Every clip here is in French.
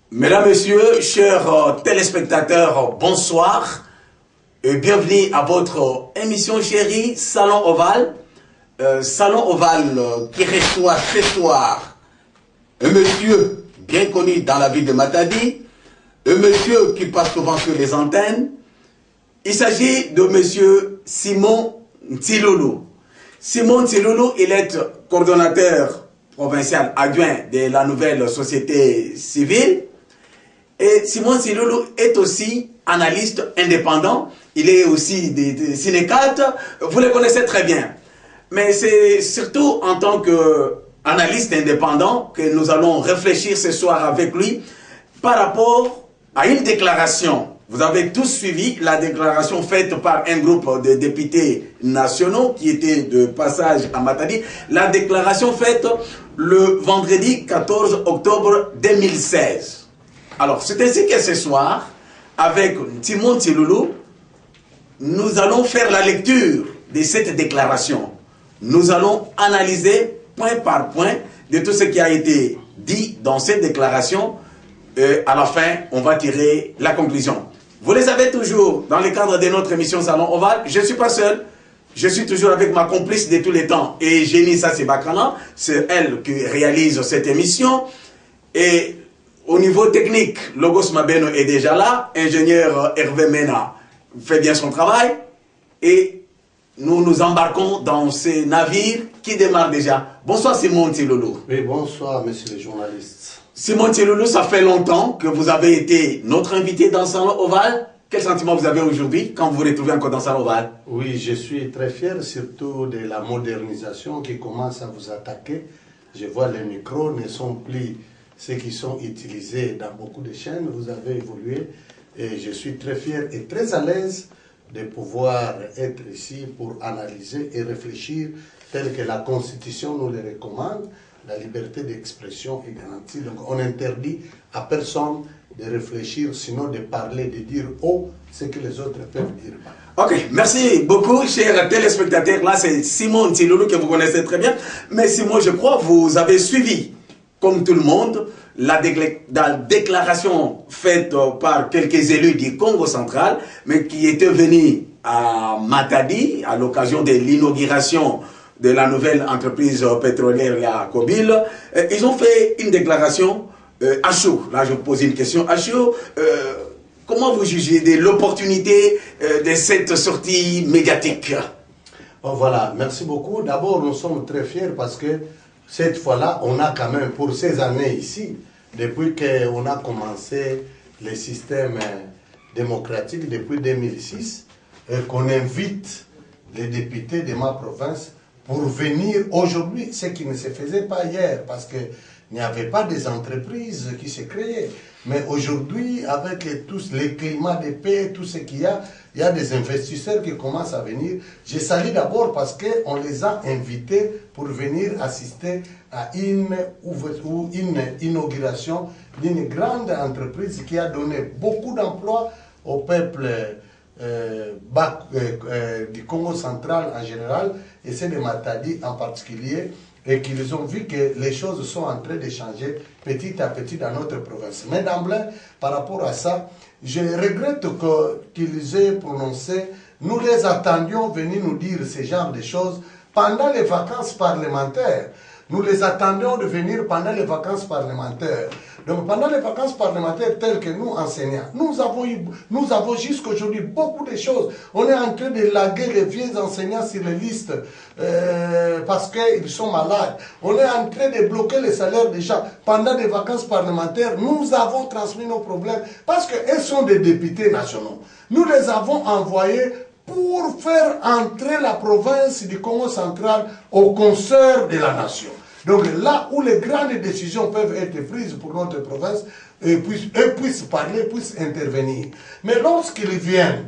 Mesdames, Messieurs, chers téléspectateurs, bonsoir et bienvenue à votre émission chérie Salon Ovale. Salon Ovale qui reçoit ce soir un monsieur bien connu dans la ville de Matadi, un monsieur qui passe souvent sur les antennes. Il s'agit de monsieur Simon Ntsiloulou. Simon Ntsiloulou, il est coordonnateur provincial adjoint de la nouvelle société civile. Et Simon Ntsiloulou est aussi analyste indépendant. Il est aussi des syndicate. Vous le connaissez très bien. Mais c'est surtout en tant qu'analyste indépendant que nous allons réfléchir ce soir avec lui par rapport à une déclaration. Vous avez tous suivi la déclaration faite par un groupe de députés nationaux qui était de passage à Matadi. La déclaration faite le vendredi 14 octobre 2016. Alors, c'est ainsi que ce soir, avec Simon Ntsiloulou, nous allons faire la lecture de cette déclaration. Nous allons analyser point par point de tout ce qui a été dit dans cette déclaration. Et à la fin, on va tirer la conclusion. Vous les avez toujours dans le cadre de notre émission Salon Ovale. Je ne suis pas seul. Je suis toujours avec ma complice de tous les temps. Et Génie Sassibakana, c'est elle qui réalise cette émission. Et au niveau technique, Logos Mabeno est déjà là. Ingénieur Hervé Mena fait bien son travail. Et nous nous embarquons dans ce navire qui démarre déjà. Bonsoir Simon Ntsiloulou. Oui, bonsoir messieurs les journalistes. Simon Ntsiloulou, ça fait longtemps que vous avez été notre invité dans Salon Ovale. Quel sentiment vous avez aujourd'hui quand vous vous retrouvez encore dans Salon Ovale? Oui, je suis très fier surtout de la modernisation qui commence à vous attaquer. Je vois les micros ne sont plus ceux qui sont utilisés dans beaucoup de chaînes. Vous avez évolué et je suis très fier et très à l'aise de pouvoir être ici pour analyser et réfléchir tel que la Constitution nous le recommande. La liberté d'expression est garantie. Donc on interdit à personne de réfléchir, sinon de parler, de dire haut ce que les autres peuvent dire bas. Ok, merci beaucoup, chers téléspectateurs. Là, c'est Simon Ntsiloulou que vous connaissez très bien. Mais Simon, je crois, vous avez suivi, comme tout le monde, la déclaration faite par quelques élus du Congo central, mais qui étaient venus à Matadi à l'occasion de l'inauguration de la nouvelle entreprise pétrolière, la Kobil. Ils ont fait une déclaration à chaud. Là, je vous pose une question à chaud. Comment vous jugez de l'opportunité de cette sortie médiatique? Bon, voilà, merci beaucoup. D'abord, nous sommes très fiers parce que cette fois-là, on a quand même, pour ces années ici, depuis qu'on a commencé le système démocratique depuis 2006, qu'on invite les députés de ma province pour venir aujourd'hui, ce qui ne se faisait pas hier, parce qu'il n'y avait pas des entreprises qui se créaient. Mais aujourd'hui, avec tous les climats de paix, tout ce qu'il y a des investisseurs qui commencent à venir. Je salue d'abord parce qu'on les a invités pour venir assister à une inauguration d'une grande entreprise qui a donné beaucoup d'emplois au peuple du Congo central en général et c'est de Matadi en particulier, et qu'ils ont vu que les choses sont en train de changer petit à petit dans notre province. Mais d'emblée, par rapport à ça, je regrette qu'ils aient prononcé, nous les attendions venir nous dire ce genre de choses pendant les vacances parlementaires. Nous les attendions de venir pendant les vacances parlementaires. Donc pendant les vacances parlementaires telles que nous, enseignants, nous avons jusqu'à aujourd'hui beaucoup de choses. On est en train de laguer les vieux enseignants sur les listes parce qu'ils sont malades. On est en train de bloquer les salaires des gens. Pendant les vacances parlementaires, nous avons transmis nos problèmes parce qu'elles sont des députés nationaux. Nous les avons envoyés pour faire entrer la province du Congo central au concert de la nation. Donc là où les grandes décisions peuvent être prises pour notre province, eux puissent parler, puissent intervenir. Mais lorsqu'ils viennent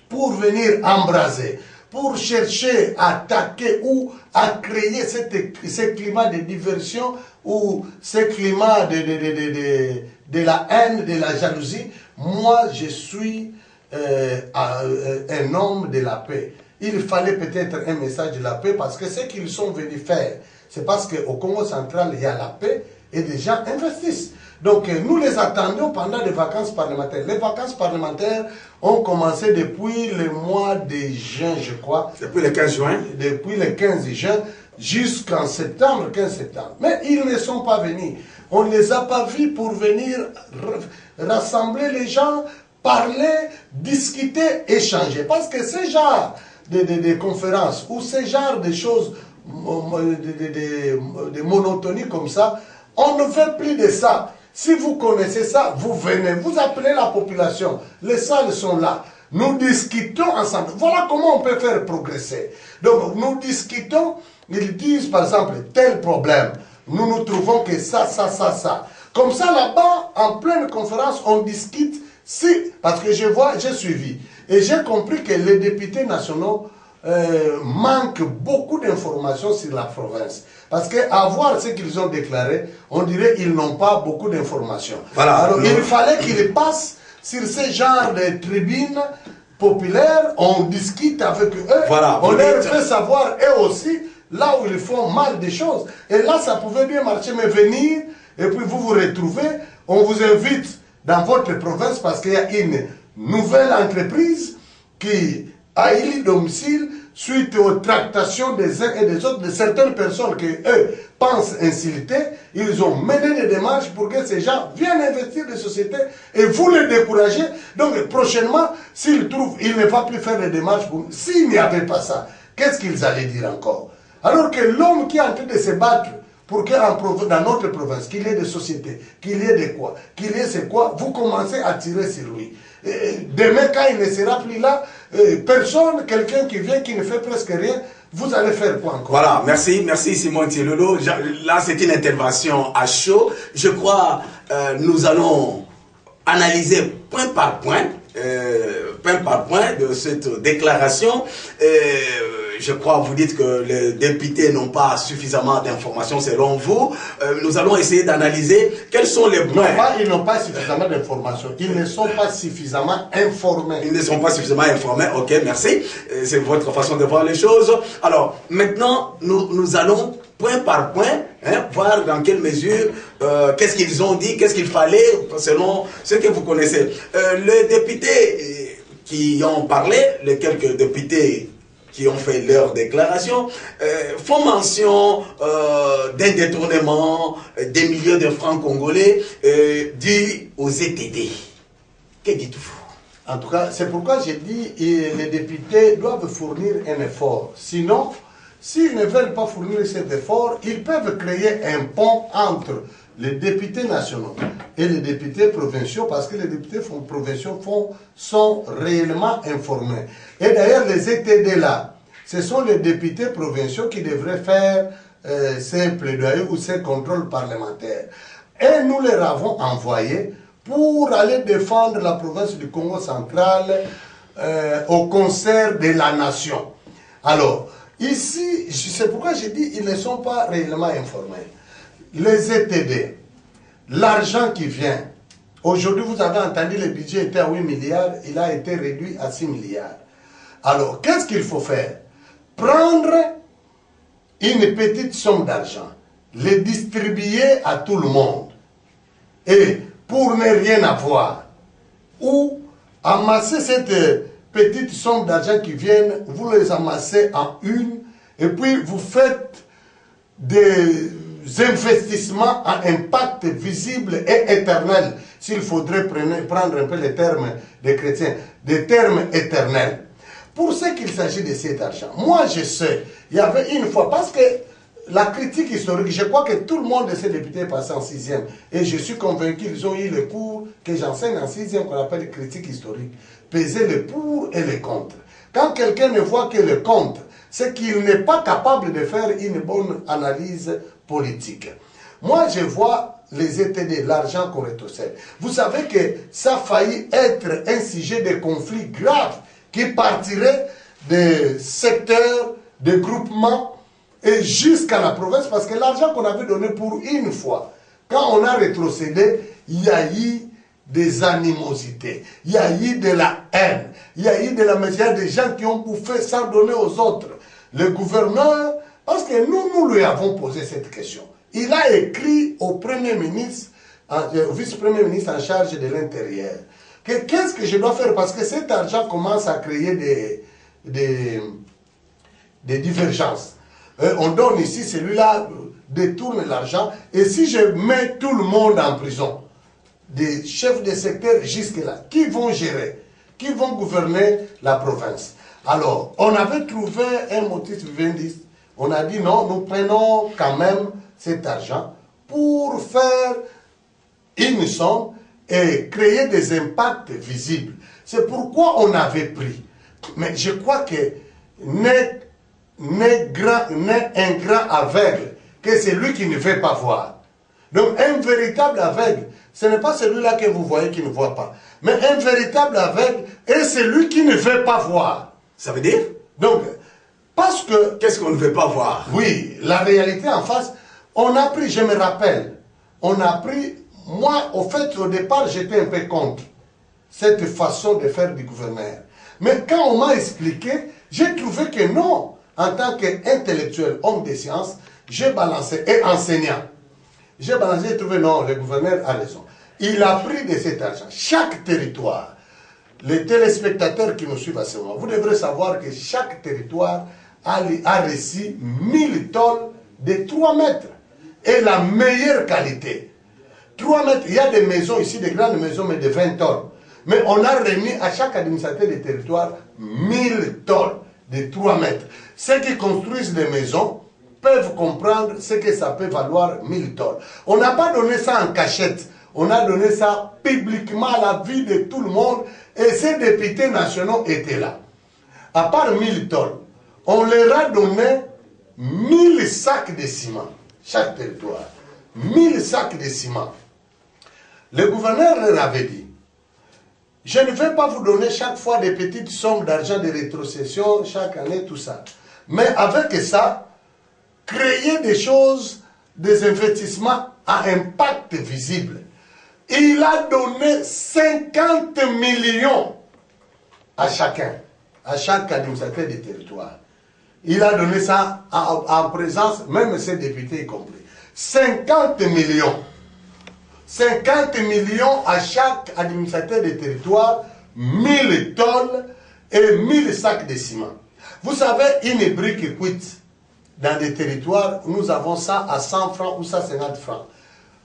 pour venir embraser, pour chercher à attaquer ou à créer ce climat de diversion ou ce climat de la haine, de la jalousie, moi je suis un homme de la paix. Il fallait peut-être un message de la paix parce que ce qu'ils sont venus faire, c'est parce qu'au Congo central, il y a la paix et les gens investissent. Donc nous les attendions pendant les vacances parlementaires. Les vacances parlementaires ont commencé depuis le mois de juin, je crois. Depuis le 15 juin. Depuis le 15 juin jusqu'en septembre, 15 septembre. Mais ils ne sont pas venus. On ne les a pas vus pour venir rassembler les gens, parler, discuter, échanger. Parce que ce genre de conférences ou ce genre de choses, de monotonie comme ça, on ne fait plus de ça. Si vous connaissez ça, vous venez, vous appelez la population. Les salles sont là. Nous discutons ensemble. Voilà comment on peut faire progresser. Donc, nous discutons. Ils disent, par exemple, tel problème. Nous trouvons que ça. Comme ça, là-bas, en pleine conférence, on discute. Parce que j'ai suivi. Et j'ai compris que les députés nationaux manquent beaucoup d'informations sur la province. Parce qu'à voir ce qu'ils ont déclaré, on dirait qu'ils n'ont pas beaucoup d'informations. Voilà. Alors il fallait qu'ils passent sur ce genre de tribunes populaires, on discute avec eux, voilà, on leur fait savoir eux aussi là où ils font mal des choses. Et là, ça pouvait bien marcher, mais venir, et puis vous vous retrouvez, on vous invite dans votre province parce qu'il y a une nouvelle entreprise qui a élu domicile suite aux tractations des uns et des autres, de certaines personnes que eux pensent insulter. Ils ont mené des démarches pour que ces gens viennent investir des sociétés et vous les découragez. Donc prochainement, s'ils trouvent, il ne va plus faire des démarches. S'il n'y avait pas ça, qu'est-ce qu'ils allaient dire encore? Alors que l'homme qui est en train de se battre pour que dans notre province, qu'il y ait des sociétés, qu'il y ait des quoi, qu'il y ait c'est quoi, vous commencez à tirer sur lui. Demain, quand il ne sera plus là, personne, quelqu'un qui vient, qui ne fait presque rien, vous allez faire quoi encore? Voilà, merci Simon Thielolo. Là, c'est une intervention à chaud. Je crois nous allons analyser point par point de cette déclaration. Je crois, vous dites que les députés n'ont pas suffisamment d'informations selon vous. Nous allons essayer d'analyser quels sont les points. Non, ils n'ont pas suffisamment d'informations. Ils ne sont pas suffisamment informés. Ils ne sont pas suffisamment informés. Ok, merci. C'est votre façon de voir les choses. Alors, maintenant, nous allons point par point, voir dans quelle mesure, qu'est-ce qu'ils ont dit, qu'est-ce qu'il fallait, selon ce que vous connaissez. Les députés qui ont parlé, les quelques députés qui ont fait leur déclaration, font mention d'un détournement des millions de francs congolais dus aux ETD. Que dites-vous? En tout cas, c'est pourquoi j'ai dit que les députés doivent fournir un effort. Sinon, s'ils ne veulent pas fournir cet effort, ils peuvent créer un pont entre les députés nationaux et les députés provinciaux, parce que les députés provinciaux sont réellement informés. Et d'ailleurs, les ETD là, ce sont les députés provinciaux qui devraient faire ces plaidoyers ou ces contrôles parlementaires. Et nous les avons envoyés pour aller défendre la province du Congo central au concert de la nation. Alors, ici, c'est pourquoi j'ai dit qu'ils ne sont pas réellement informés. Les ETD, l'argent qui vient, aujourd'hui vous avez entendu le budget était à 8 milliards, il a été réduit à 6 milliards. Alors, qu'est-ce qu'il faut faire? Prendre une petite somme d'argent, les distribuer à tout le monde, et pour ne rien avoir, ou amasser cette petite somme d'argent qui vient, vous les amassez en une, et puis vous faites des investissements à impact visible et éternel, s'il faudrait prendre un peu les termes des chrétiens, des termes éternels. Pour ce qu'il s'agit de cet argent, moi je sais, il y avait une fois, parce que la critique historique, je crois que tout le monde de ces députés est passé en 6e. Et je suis convaincu qu'ils ont eu le cours que j'enseigne en 6e, qu'on appelle critique historique. Peser le pour et le contre. Quand quelqu'un ne voit que le contre, c'est qu'il n'est pas capable de faire une bonne analyse politique. Moi, je vois les ETD, l'argent qu'on rétrocède. Vous savez que ça a failli être un sujet de conflit grave qui partirait des secteurs, des groupements, et jusqu'à la province, parce que l'argent qu'on avait donné pour une fois, quand on a rétrocédé, il y a eu des animosités, il y a eu de la haine, il y a eu de la méfiance, des gens qui ont bouffé sans donner aux autres. Le gouverneur, parce que nous lui avons posé cette question, il a écrit au Premier ministre, au vice-premier ministre en charge de l'Intérieur, qu'est-ce que je dois faire, parce que cet argent commence à créer des divergences. On donne ici, celui-là détourne l'argent, et si je mets tout le monde en prison, des chefs de secteur jusque-là, qui vont gérer, qui vont gouverner la province? Alors, on avait trouvé un motif vivendi, on a dit non, nous prenons quand même cet argent pour faire une somme et créer des impacts visibles. C'est pourquoi on avait pris. Mais je crois que n'est un grand aveugle que celui qui ne veut pas voir. Donc un véritable aveugle, ce n'est pas celui-là que vous voyez qui ne voit pas. Mais un véritable aveugle est celui qui ne veut pas voir. Ça veut dire? Donc, parce que... Qu'est-ce qu'on ne veut pas voir? Oui, la réalité en face, on a pris, je me rappelle, on a pris, moi au fait au départ j'étais un peu contre cette façon de faire du gouverneur. Mais quand on m'a expliqué, j'ai trouvé que non. En tant qu'intellectuel, homme de science, j'ai balancé, et enseignant, j'ai balancé et trouvé, non, le gouverneur a raison. Il a pris de cet argent. Chaque territoire, les téléspectateurs qui nous suivent à ce moment, vous devrez savoir que chaque territoire a reçu 1000 tonnes de 3 mètres. Et la meilleure qualité. 3 mètres, il y a des maisons ici, des grandes maisons, mais de 20 tonnes. Mais on a remis à chaque administrateur des territoires 1000 tonnes de 3 mètres. Ceux qui construisent des maisons peuvent comprendre ce que ça peut valoir 1000 tonnes. On n'a pas donné ça en cachette. On a donné ça publiquement à la vue de tout le monde. Et ces députés nationaux étaient là. À part 1000 tonnes, on leur a donné 1000 sacs de ciment. Chaque territoire. 1000 sacs de ciment. Le gouverneur leur avait dit, je ne vais pas vous donner chaque fois des petites sommes d'argent de rétrocession, chaque année, tout ça. Mais avec ça, créer des choses, des investissements à impact visible. Il a donné 50 millions à chacun, à chaque administrateur du territoire. Il a donné ça en présence, même ses députés y compris. 50 millions. 50 millions à chaque administrateur des territoires, 1000 tonnes et 1000 sacs de ciment. Vous savez, une brique cuite dans des territoires, nous avons ça à 100 francs ou 150 francs.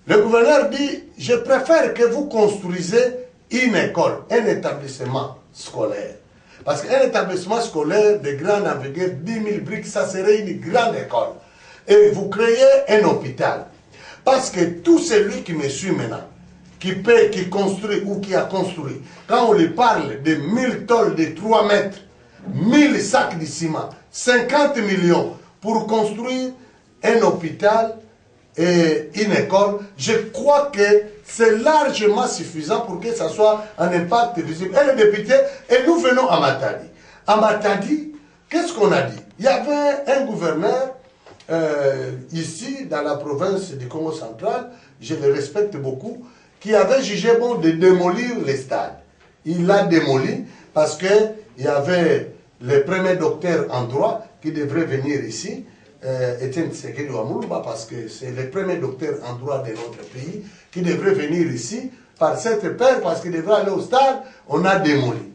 Le gouverneur dit, je préfère que vous construisez une école, un établissement scolaire. Parce qu'un établissement scolaire de grande envergure, 10 000 briques, ça serait une grande école. Et vous créez un hôpital. Parce que tout celui qui me suit maintenant, qui paie, qui construit ou qui a construit, quand on lui parle de 1000 tonnes de 3 mètres, 1000 sacs de ciment, 50 millions pour construire un hôpital et une école, je crois que c'est largement suffisant pour que ça soit un impact visible. Et les députés, et nous venons à Matadi. À Matadi, qu'est-ce qu'on a dit? Il y avait un gouverneur ici, dans la province du Congo central, je le respecte beaucoup, qui avait jugé bon de démolir les stades. Il l'a démoli parce qu'il y avait le premier docteur en droit qui devrait venir ici, Etienne Tshisekedi Wamuluba, parce que c'est le premier docteur en droit de notre pays, qui devrait venir ici par cette paire, parce qu'il devrait aller au stade, on a démoli.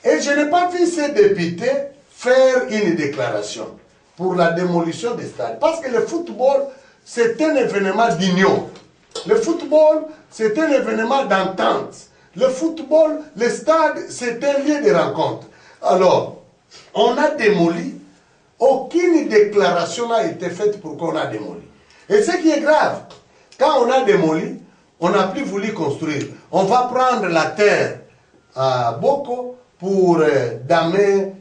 Et je n'ai pas vu ces députés faire une déclaration. pour la démolition des stades. Parce que le football, c'est un événement d'union. Le football, c'est un événement d'entente. Le football, le stade, c'est un lieu de rencontre. Alors, on a démoli, aucune déclaration n'a été faite pour qu'on a démoli. Et ce qui est grave, quand on a démoli, on n'a plus voulu construire. On va prendre la terre à Boko pour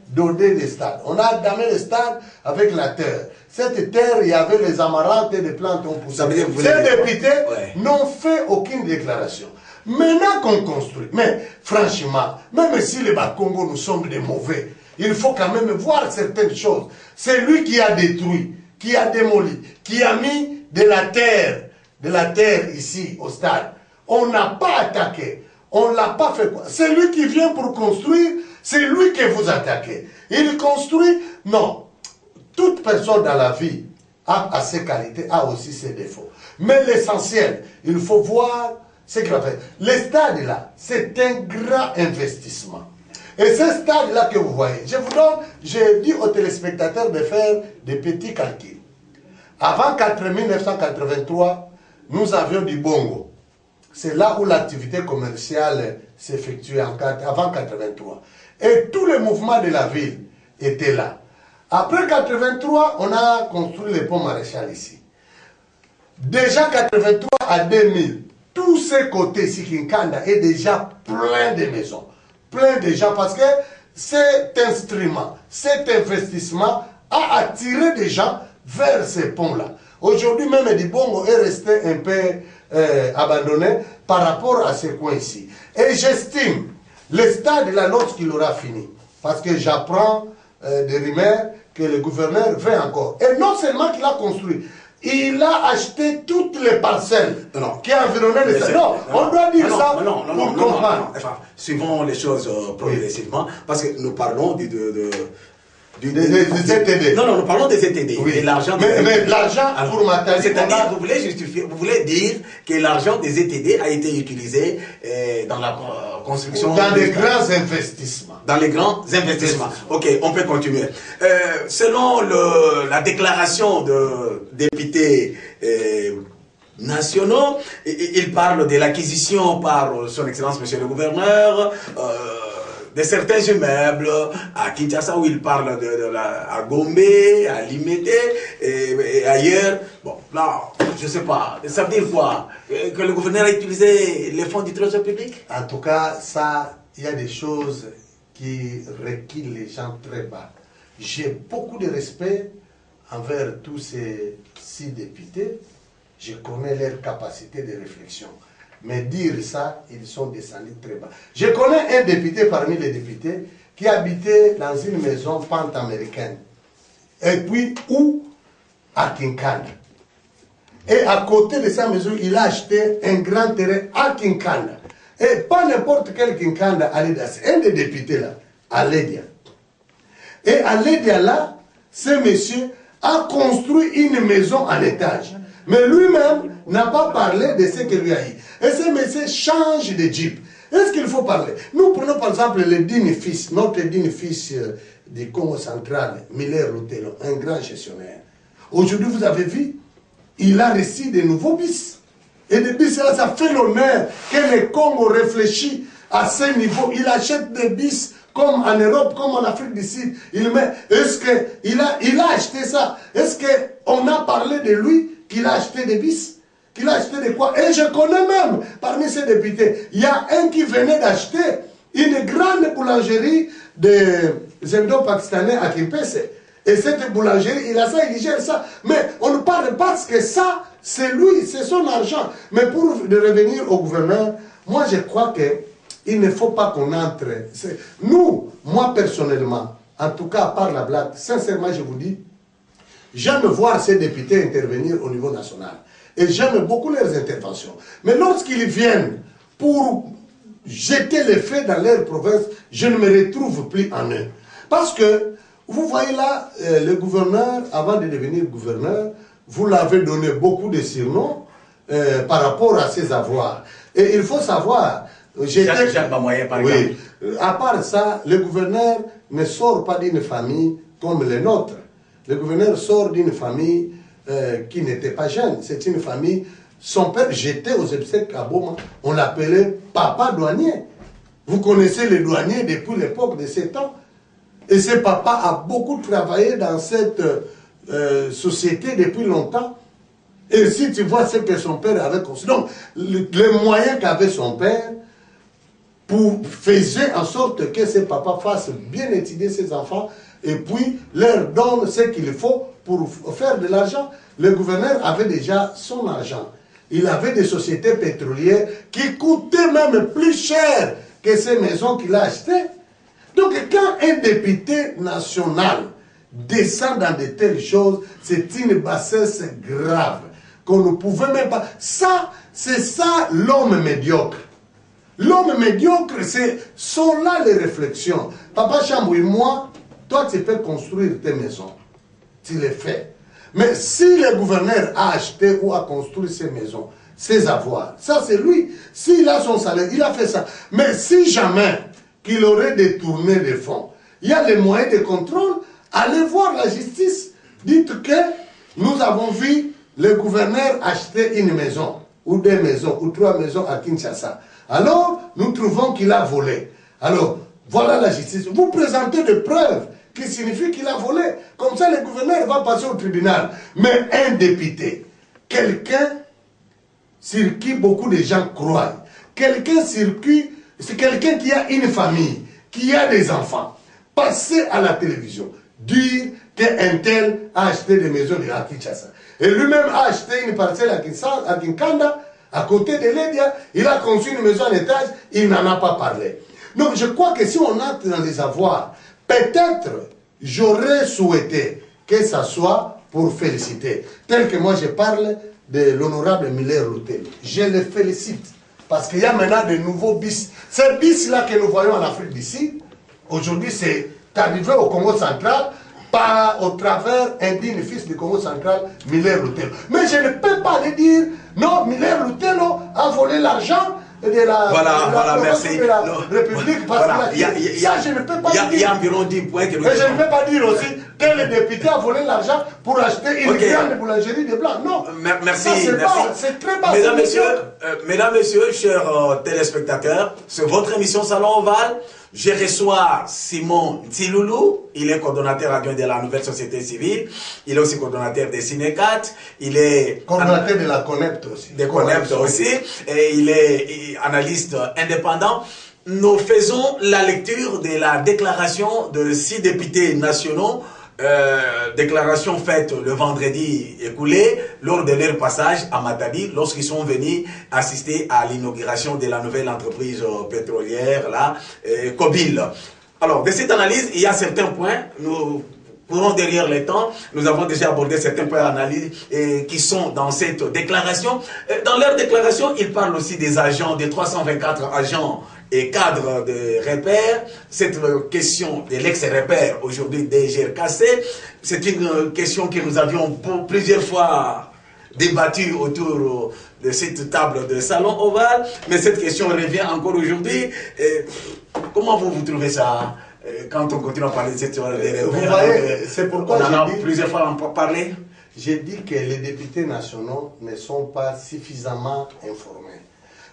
doder les stades. On a damé les stades avec la terre. Cette terre, il y avait les amarantes et les plantes ont poussé. Ces députés n'ont fait aucune déclaration. Maintenant qu'on construit, mais franchement, même si les Bakongo nous sommes des mauvais, il faut quand même voir certaines choses. C'est lui qui a détruit, qui a démoli, qui a mis de la terre ici au stade. On n'a pas attaqué. On ne l'a pas fait quoi. C'est lui qui vient pour construire, c'est lui que vous attaquez. Il construit, non. Toute personne dans la vie a ses qualités, a aussi ses défauts. Mais l'essentiel, il faut voir ce qu'il a fait. Le stade là, c'est un grand investissement. Et ce stade là que vous voyez, j'ai dit aux téléspectateurs de faire des petits calculs. Avant 1983, nous avions du Bongo. C'est là où l'activité commerciale s'effectuait avant 83. Et tous les mouvements de la ville étaient là. Après 83, on a construit le pont Maréchal ici. Déjà 83 à 2000, tous ces côtés, Sikinkanda est déjà plein de maisons. Plein de gens parce que cet instrument, cet investissement a attiré des gens vers ces ponts-là. Aujourd'hui, même Dibongo est resté un peu abandonné par rapport à ce coin-ci. Et j'estime, le stade là, lorsqu'il aura fini, parce que j'apprends des rumeurs que le gouverneur veut encore. Et non seulement qu'il a construit, il a acheté toutes les parcelles qui environnaient le stade. Non, on doit dire ça pour comprendre. Enfin, suivons les choses progressivement, parce que nous parlons des ZTD. Non, nous parlons des ZTD. Oui. L'argent mais l'argent pour matériel. C'est-à-dire, vous voulez justifier, vous voulez dire que l'argent des ZTD a été utilisé dans la construction. Dans les grands investissements. Dans les grands investissements. Ok, on peut continuer. Selon la déclaration de députés nationaux, il parle de l'acquisition par son Excellence Monsieur le Gouverneur de certains immeubles à Kinshasa, où il parle à Gombe, à Limete et ailleurs. Bon, là, je ne sais pas. Ça veut dire quoi? Que le gouverneur a utilisé les fonds du trésor public? En tout cas, ça, il y a des choses qui reculent les gens très bas. J'ai beaucoup de respect envers tous ces 6 députés. Je connais leur capacité de réflexion. Mais dire ça, ils sont descendus très bas. Je connais un député parmi les députés qui habitait dans une maison pente américaine. Et puis, où? À Kinkanda. Et à côté de sa maison, il a acheté un grand terrain à Kinkanda. Et pas n'importe quel Kinkanda à Ledia. C'est un des députés là, à Ledia. Et à Ledia là, ce monsieur a construit une maison en étage. Mais lui-même n'a pas parlé de ce que lui a eu. Et ce monsieur change de jeep. Est-ce qu'il faut parler? Nous prenons par exemple le digne fils, notre digne fils du Congo central, Miller Lutelo, un grand gestionnaire. Aujourd'hui, vous avez vu, il a reçu de nouveaux bis. Et des bis, là, ça fait l'honneur que le Congo réfléchit à ce niveau. Il achète des bis comme en Europe, comme en Afrique du Sud. Est-ce qu'il a acheté ça? Est-ce qu'on a parlé de lui qu'il a acheté des bis? Qu'il a acheté de quoi? Et je connais même, parmi ces députés, il y a un qui venait d'acheter une grande boulangerie des Indo-Pakistanais à Kimpese. Et cette boulangerie, il a ça, il gère ça. Mais on ne parle pas parce que ça, c'est lui, c'est son argent. Mais pour revenir au gouverneur, moi je crois qu'il ne faut pas qu'on entre. Nous, moi personnellement, en tout cas par la blague, sincèrement je vous dis, j'aime voir ces députés intervenir au niveau national. Et j'aime beaucoup leurs interventions. Mais lorsqu'ils viennent pour jeter les faits dans leur province, je ne me retrouve plus en eux. Parce que, vous voyez là, le gouverneur, avant de devenir gouverneur, vous l'avez donné beaucoup de surnoms par rapport à ses avoirs. Et il faut savoir... Jacques Bamoyen, par exemple. À part ça, le gouverneur ne sort pas d'une famille comme les nôtres. Le gouverneur sort d'une famille qui n'était pas jeune. C'est une famille, son père, j'étais aux obsèques à Boma, on l'appelait papa douanier. Vous connaissez les douaniers depuis l'époque de 7 ans. Et ce papa a beaucoup travaillé dans cette société depuis longtemps. Et si tu vois ce que son père avait construit, donc les moyens qu'avait son père faisaient en sorte que ce papa fasse bien étudier ses enfants et puis leur donne ce qu'il faut pour faire de l'argent. Le gouverneur avait déjà son argent. Il avait des sociétés pétrolières qui coûtaient même plus cher que ces maisons qu'il a achetées. Donc quand un député national descend dans de telles choses, c'est une bassesse grave qu'on ne pouvait même pas... Ça, c'est ça l'homme médiocre. L'homme médiocre, sont là les réflexions. Papa Chambouy, moi, toi tu peux construire tes maisons. Tu les fais. Mais si le gouverneur a acheté ou a construit ses maisons, ses avoirs, ça c'est lui. S'il a son salaire, il a fait ça. Mais si jamais qu'il aurait détourné des fonds, il y a les moyens de contrôle, allez voir la justice. Dites que nous avons vu le gouverneur acheter une maison, ou 2 maisons, ou 3 maisons à Kinshasa. Alors, nous trouvons qu'il a volé. Alors, voilà la justice. Vous présentez des preuves qui signifient qu'il a volé. Comme ça, le gouverneur va passer au tribunal. Mais un député, quelqu'un sur qui beaucoup de gens croient, quelqu'un sur qui, c'est quelqu'un qui a une famille, qui a des enfants, passer à la télévision, dire qu'un tel a acheté des maisons à Kinshasa. Et lui-même a acheté une parcelle à Kinkanda, à côté de Lédia, il a conçu une maison en étage, il n'en a pas parlé. Donc je crois que si on entre dans les avoirs, peut-être j'aurais souhaité que ça soit pour féliciter. Tel que moi je parle de l'honorable Miller Loutel. Je le félicite. Parce qu'il y a maintenant de nouveaux bis. Ces bis-là que nous voyons en Afrique d'ici, aujourd'hui c'est arrivé au Congo central, par au travers un digne fils du Congo central, Miller Loutel. Mais je ne peux pas le dire, non, Miller Loutel a volé l'argent de la merci. De la République, parce Voilà. que ça, je ne peux pas dire. Il y a environ 10 points que nous... Mais je ne peux pas dire aussi que le député a volé l'argent pour acheter une grande boulangerie de blanc. Non. Merci. C'est très bas. Mesdames, Messieurs, chers téléspectateurs, c'est votre émission Salon Oval. Je reçois Simon Tiloulou, il est coordonnateur adjoint de la nouvelle société civile, il est aussi coordonnateur des Cinécat, il est... coordonnateur de la Connept aussi. De Connept aussi, et il est analyste indépendant. Nous faisons la lecture de la déclaration de 6 députés nationaux, déclaration faite le vendredi écoulé lors de leur passage à Matadi lorsqu'ils sont venus assister à l'inauguration de la nouvelle entreprise pétrolière là, Kobil. Alors de cette analyse, il y a certains points, nous courons derrière le temps, nous avons déjà abordé certains points d'analyse qui sont dans cette déclaration. Dans leur déclaration, ils parlent aussi des agents, des 324 agents et cadre de repère. Cette question de l'ex-repère, aujourd'hui DGRKC, c'est une question que nous avions plusieurs fois débattue autour de cette table de salon ovale, mais cette question revient encore aujourd'hui. Comment vous trouvez ça quand on continue à parler de cette repère? Vous voyez, c'est pourquoi on en a plusieurs fois parlé. J'ai dit que les députés nationaux ne sont pas suffisamment informés.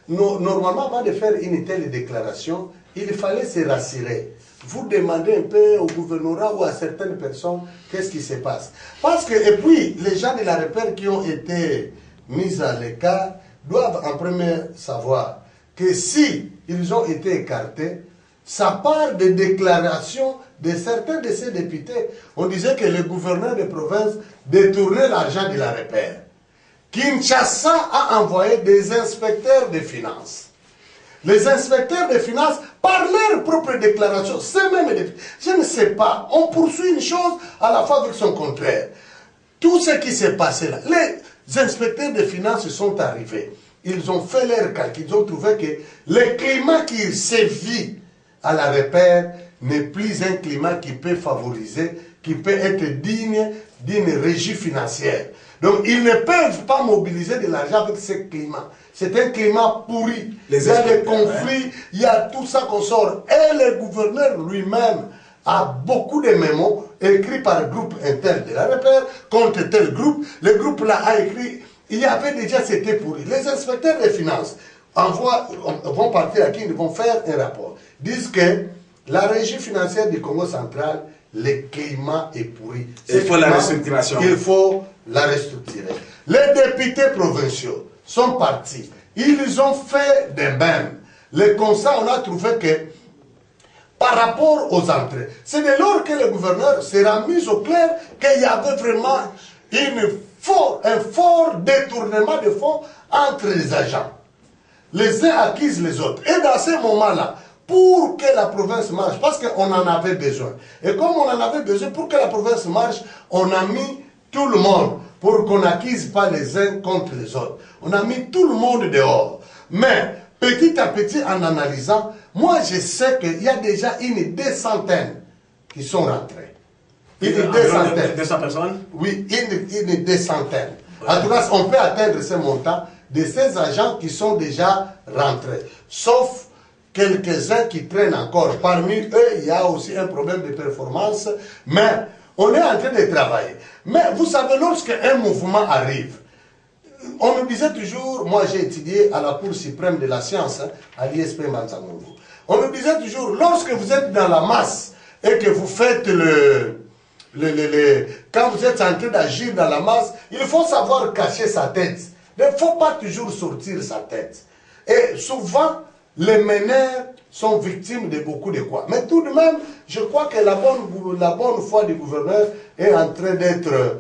Normalement, avant de faire une telle déclaration, il fallait se rassurer. Vous demandez un peu au gouvernorat ou à certaines personnes qu'est-ce qui se passe. Parce que, et puis, les gens de la repère qui ont été mis à l'écart doivent en premier savoir que si ils ont été écartés, ça part des déclarations de certains de ces députés. On disait que le gouverneur de province détournait l'argent de la repère. Kinshasa a envoyé des inspecteurs des finances. Les inspecteurs des finances, par leur propre déclaration, c'est même des... Je ne sais pas, on poursuit une chose à la fois avec son contraire. Tout ce qui s'est passé là, les inspecteurs des finances sont arrivés. Ils ont fait leur calcul, ils ont trouvé que le climat qui sévit à la repère n'est plus un climat qui peut favoriser, qui peut être digne d'une régie financière. Donc, ils ne peuvent pas mobiliser de l'argent avec ce climat. C'est un climat pourri. Il y a des conflits, il y a tout ça qu'on sort. Et le gouverneur lui-même a beaucoup de mémos écrit par groupe intel de la repère, contre tel groupe. Le groupe là a écrit, il y avait déjà, c'était pourri. Les inspecteurs des finances vont partir à qui ils vont faire un rapport. Disent que la régie financière du Congo central, le climat est pourri. Il faut la restructuration. Il faut la restructurer. Les députés provinciaux sont partis. Ils ont fait des mêmes. Le constat, on a trouvé que par rapport aux entrées, c'est dès lors que le gouverneur sera mis au clair qu'il y avait vraiment un fort détournement de fonds entre les agents. Les uns accusent les autres. Et dans ces moments-là, pour que la province marche, parce qu'on en avait besoin. Et comme on en avait besoin, pour que la province marche, on a mis tout le monde pour qu'on n'accuse pas les uns contre les autres. On a mis tout le monde dehors. Mais, petit à petit, en analysant, moi je sais qu'il y a déjà une 200 qui sont rentrés. Une 200 personnes? Oui, une 200. En tout cas, on peut atteindre ce montant de ces agents qui sont déjà rentrés. Sauf quelques-uns qui traînent encore. Parmi eux, il y a aussi un problème de performance, mais on est en train de travailler. Mais vous savez, lorsqu'un mouvement arrive, on me disait toujours, moi j'ai étudié à la Cour suprême de la science, à l'ISP Manzangourou, on me disait toujours, lorsque vous êtes dans la masse et que vous faites quand vous êtes en train d'agir dans la masse, il faut savoir cacher sa tête. Il ne faut pas toujours sortir sa tête. Et souvent, les meneurs sont victimes de beaucoup de quoi. Mais tout de même, je crois que la bonne foi du gouverneur est en train d'être...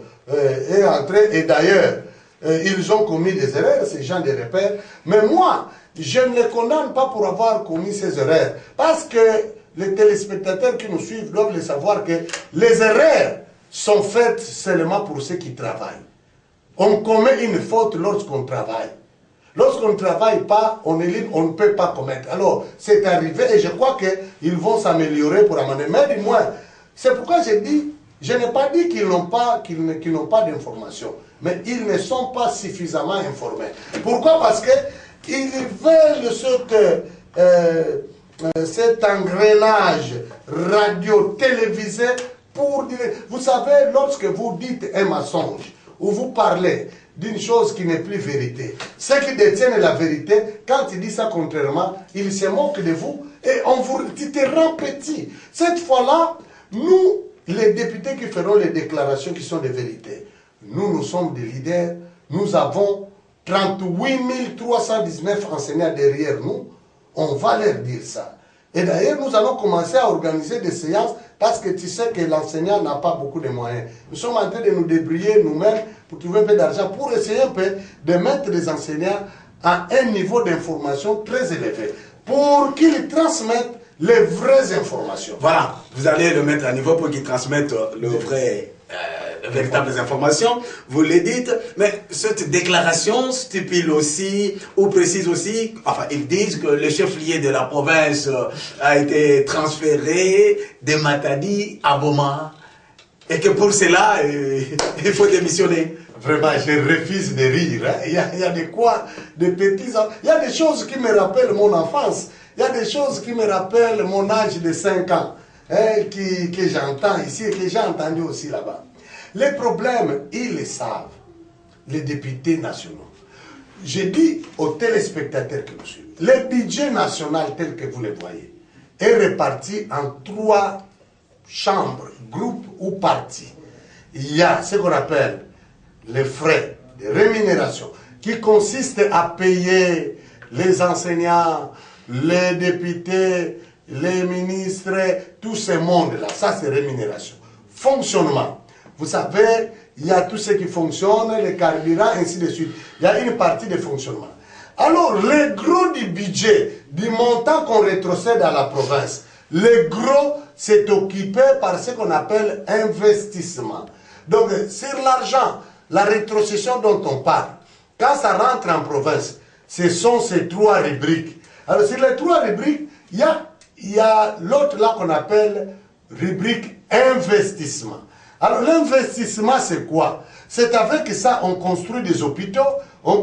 et d'ailleurs, ils ont commis des erreurs, ces gens de repères. Mais moi, je ne les condamne pas pour avoir commis ces erreurs. Parce que les téléspectateurs qui nous suivent doivent le savoir que les erreurs sont faites seulement pour ceux qui travaillent. On commet une faute lorsqu'on travaille. Lorsqu'on ne travaille pas, on est libre, on ne peut pas commettre. Alors, c'est arrivé et je crois qu'ils vont s'améliorer pour amener. Mais du moins, c'est pourquoi j'ai dit, je n'ai pas dit qu'ils n'ont pas d'informations, mais ils ne sont pas suffisamment informés. Pourquoi? Parce qu'ils veulent cet engrenage radio-télévisé pour dire... Vous savez, lorsque vous dites un mensonge, ou vous parlez d'une chose qui n'est plus vérité, ceux qui détiennent la vérité, quand ils disent ça contrairement, ils se moquent de vous et on vous rend petit. Cette fois-là, nous, les députés qui feront les déclarations qui sont des vérités, nous sommes des leaders, nous avons 38 319 enseignants derrière nous, on va leur dire ça. Et d'ailleurs, nous allons commencer à organiser des séances parce que tu sais que l'enseignant n'a pas beaucoup de moyens. Nous sommes en train de nous débrouiller nous-mêmes pour trouver un peu d'argent, pour essayer un peu de mettre les enseignants à un niveau d'information très élevé, pour qu'ils transmettent les vraies informations. Voilà, vous allez le mettre à niveau pour qu'ils transmettent les véritables informations, vous les dites, mais cette déclaration stipule aussi, ou précise aussi, enfin, ils disent que le chef-lieu de la province a été transféré de Matadi à Boma, et que pour cela, il faut démissionner. Vraiment, je refuse de rire. Hein. Il y a de quoi, de petits... Il y a des choses qui me rappellent mon enfance. Il y a des choses qui me rappellent mon âge de 5 ans, hein, que j'entends ici et que j'ai entendu aussi là-bas. Les problèmes, ils le savent, les députés nationaux. Je dis aux téléspectateurs qui nous suivent, le budget national tel que vous le voyez est réparti en 3 chambres, groupes ou parties. Il y a ce qu'on appelle les frais de rémunération qui consistent à payer les enseignants, les députés, les ministres, tout ce monde-là. Ça, c'est rémunération. Fonctionnement. Vous savez, il y a tout ce qui fonctionne, les carburants, ainsi de suite. Il y a une partie de fonctionnement. Alors, le gros du budget, du montant qu'on rétrocède à la province, le gros, c'est occupé par ce qu'on appelle investissement. Donc, sur l'argent, la rétrocession dont on parle, quand ça rentre en province, ce sont ces 3 rubriques. Alors, sur les 3 rubriques, il y a l'autre là qu'on appelle rubrique investissement. Alors, l'investissement, c'est quoi? C'est avec ça, on construit des hôpitaux, on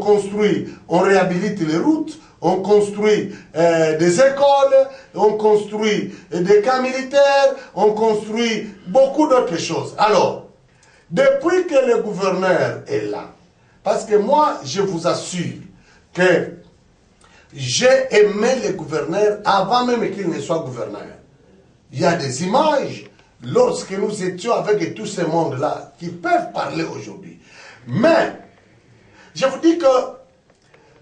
réhabilite les routes, on construit des écoles, on construit des camps militaires, on construit beaucoup d'autres choses. Alors, depuis que le gouverneur est là, parce que moi, je vous assure que j'ai aimé le gouverneur avant même qu'il ne soit gouverneur. Il y a des images lorsque nous étions avec tout ce monde-là qui peuvent parler aujourd'hui. Mais, je vous dis que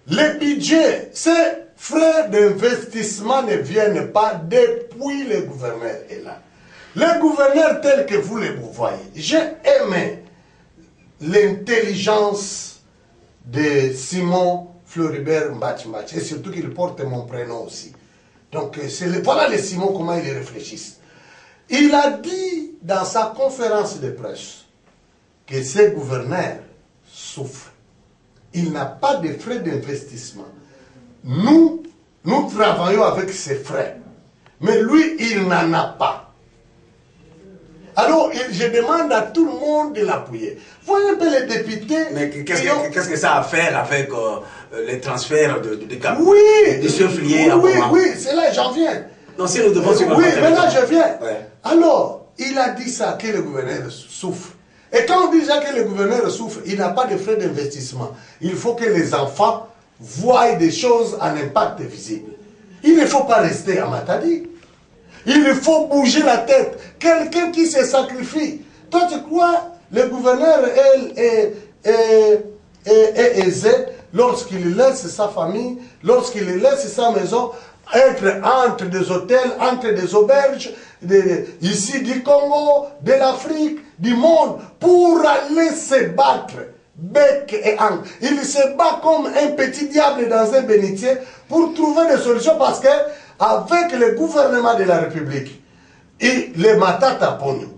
les budgets, ces frais d'investissement ne viennent pas depuis le gouverneur est là. Le gouverneur tel que vous le voyez, j'ai aimé l'intelligence de Simon Floribert Mbach, et surtout qu'il porte mon prénom aussi. Donc, voilà les Simon, comment ils réfléchissent. Il a dit dans sa conférence de presse que ce gouverneur souffre. Il n'a pas de frais d'investissement. Nous travaillons avec ces frais. Mais lui, il n'en a pas. Alors, je demande à tout le monde de l'appuyer. Voyez un peu les députés. Mais qu'est-ce que ça a à faire avec les transferts de chefs liés à Oui, c'est là, j'en viens. Non, si nous devons oui, maintenant je viens. Ouais. Alors, il a dit ça, que le gouverneur souffre. Et quand on dit ça que le gouverneur souffre, il n'a pas de frais d'investissement. Il faut que les enfants voient des choses à impact visible. Il ne faut pas rester à Matadi. Il faut bouger la tête. Quelqu'un qui se sacrifie. Toi, tu crois, le gouverneur est aisé lorsqu'il laisse sa famille, lorsqu'il laisse sa maison, être entre des hôtels, entre des auberges, ici du Congo, de l'Afrique, du monde, pour aller se battre, bec et angle. Il se bat comme un petit diable dans un bénitier pour trouver des solutions parce que avec le gouvernement de la République, les Matata Pogno,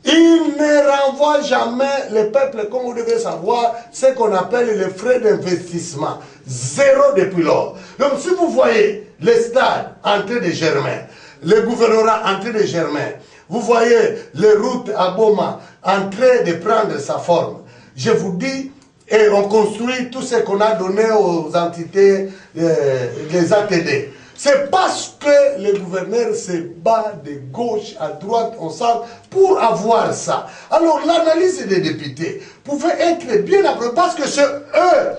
il ne renvoie jamais le peuple, comme vous devez savoir, ce qu'on appelle les frais d'investissement. Zéro depuis lors. Donc si vous voyez les stades en train de germer, le gouvernorat en train de germer, vous voyez les routes à Boma en train de prendre sa forme, je vous dis, et on construit tout ce qu'on a donné aux entités, les ATD. C'est parce que le gouverneur se bat de gauche à droite, on sent, pour avoir ça. Alors l'analyse des députés pouvait être bien après, parce que c'est eux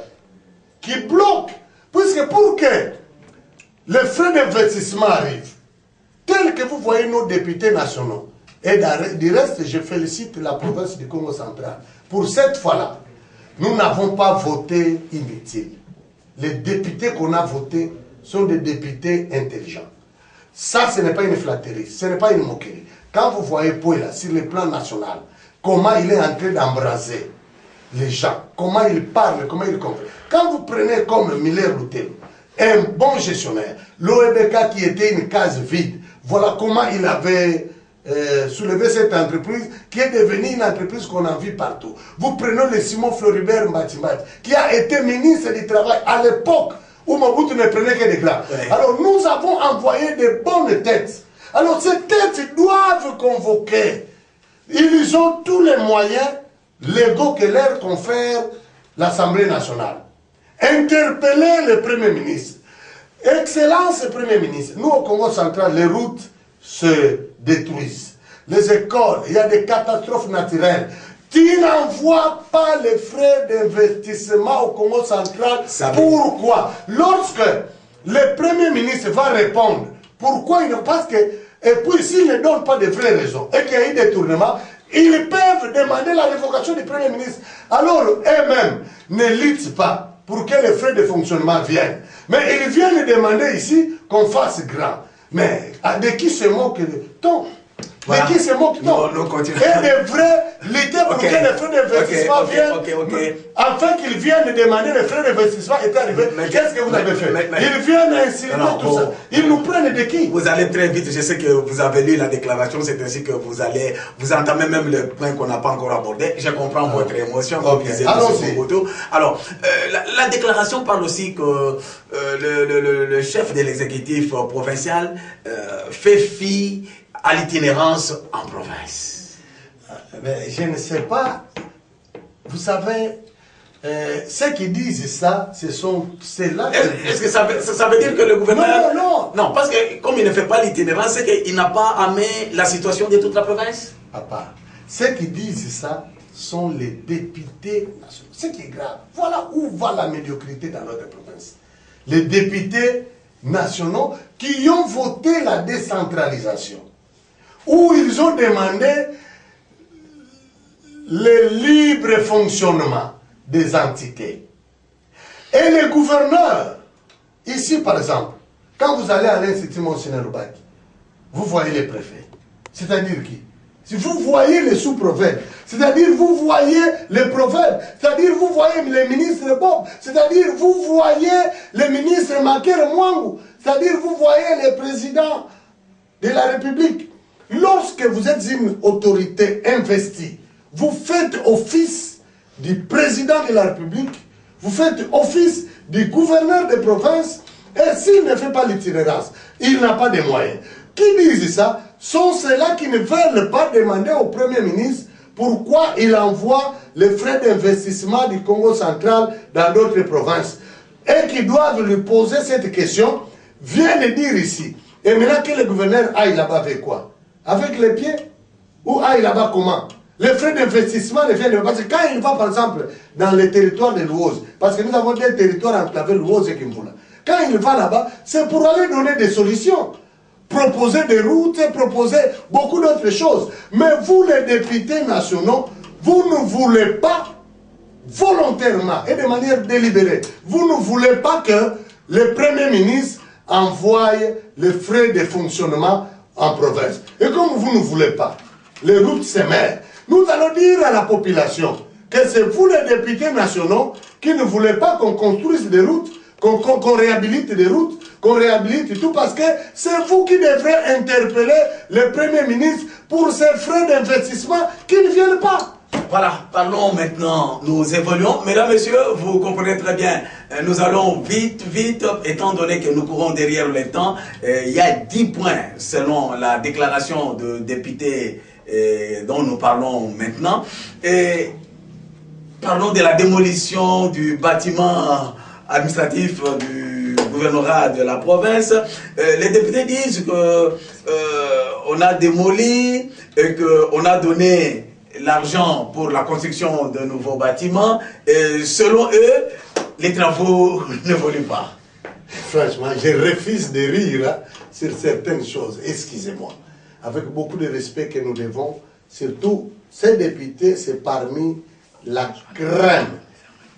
qui bloquent. Puisque pour que les frais d'investissement arrivent, tels que vous voyez nos députés nationaux, et du reste, je félicite la province du Congo central. Pour cette fois-là, nous n'avons pas voté inutile. Les députés qu'on a votés sont des députés intelligents. Ça, ce n'est pas une flatterie, ce n'est pas une moquerie. Quand vous voyez Pouela sur le plan national, comment il est en train d'embraser les gens, comment il parle, comment il comprend. Quand vous prenez comme Miller Loutel, un bon gestionnaire, l'OEBK qui était une case vide, voilà comment il avait soulevé cette entreprise qui est devenue une entreprise qu'on a vue partout. Vous prenez le Simon Floribert Mbach, qui a été ministre du Travail à l'époque où Mobutu ne prenait que des grands. Ouais. Alors nous avons envoyé de bonnes têtes. Alors ces têtes doivent convoquer. Ils ont tous les moyens légaux que leur confère l'Assemblée nationale. Interpeller le Premier ministre. Excellence Premier ministre. Nous au Congo central, les routes se détruisent. Les écoles, il y a des catastrophes naturelles. Tu n'envoies pas les frais d'investissement au Congo central. Pourquoi? Lorsque le Premier ministre va répondre, pourquoi il ne... Parce que, et puis s'il ne donne pas de vraies raisons et qu'il y a eu des tournements, ils peuvent demander la révocation du Premier ministre. Alors eux-mêmes ne luttent pas pour que les frais de fonctionnement viennent. Mais ils viennent demander ici qu'on fasse grand. Mais de qui se moque-t-on? Voilà. Mais qui se moque, non. Et de vrai, l'idée pour que les frais d'investissement viennent, afin qu'ils viennent demander les frais d'investissement est arrivé. Qu'est-ce que vous avez fait? Ils viennent insulter tout ça. Ils nous prennent de qui? Vous allez très vite, je sais que vous avez lu la déclaration, c'est ainsi que vous entamez même le point qu'on n'a pas encore abordé. Je comprends votre émotion, comme disait M. Mobutu. Alors, la déclaration parle aussi que le chef de l'exécutif provincial fait fi à l'itinérance en province. Mais je ne sais pas. Vous savez, ceux qui disent ça, c'est là que... Est-ce que ça veut dire que le gouverneur... Non. Parce que comme il ne fait pas l'itinérance, c'est qu'il n'a pas amené la situation de toute la province. Papa, ceux qui disent ça sont les députés nationaux. Ce qui est grave. Voilà où va la médiocrité dans notre province. Les députés nationaux qui ont voté la décentralisation, où ils ont demandé le libre fonctionnement des entités. Et les gouverneurs, ici par exemple, quand vous allez à l'Institut Monsignor Lubaki, vous voyez les préfets. C'est-à-dire qui? Si vous voyez les sous-prophètes, c'est-à-dire vous voyez les prophètes, c'est-à-dire vous voyez les ministres Bob, c'est-à-dire vous voyez les ministres Makere Mwangu, c'est-à-dire vous voyez les présidents de la République. Lorsque vous êtes une autorité investie, vous faites office du président de la République, vous faites office du gouverneur de province, et s'il ne fait pas l'itinérance, il n'a pas de moyens. Qui disent ça sont ceux-là qui ne veulent pas demander au Premier ministre pourquoi il envoie les frais d'investissement du Congo central dans d'autres provinces. Et qui doivent lui poser cette question, vient de dire ici. Et maintenant que le gouverneur aille là-bas avec quoi? Avec les pieds? Ou aille là-bas comment? Les frais d'investissement ne viennent pas. Parce que quand il va par exemple dans les territoires de Louose, parce que nous avons des territoires enclavés Louose et Kimbula, quand il va là-bas, c'est pour aller donner des solutions. Proposer des routes, proposer beaucoup d'autres choses. Mais vous, les députés nationaux, vous ne voulez pas, volontairement et de manière délibérée, vous ne voulez pas que le Premier ministre envoie les frais de fonctionnement en province. Et comme vous ne voulez pas, les routes s'émèrent. Nous allons dire à la population que c'est vous, les députés nationaux, qui ne voulez pas qu'on construise des routes, qu'on réhabilite des routes, qu'on réhabilite tout, parce que c'est vous qui devrez interpeller le Premier ministre pour ces frais d'investissement qui ne viennent pas. Voilà, parlons maintenant, nous évoluons. Mesdames, Messieurs, vous comprenez très bien, nous allons vite, étant donné que nous courons derrière le temps. Il y a 10 points selon la déclaration de député dont nous parlons maintenant. Et parlons de la démolition du bâtiment administratif du gouvernorat de la province. Les députés disent que on a démoli et qu'on a donné l'argent pour la construction de nouveaux bâtiments. Et selon eux, les travaux n'évoluent pas. Franchement, je refuse de rire sur certaines choses. Excusez-moi. Avec beaucoup de respect que nous devons, surtout ces députés, c'est parmi la crème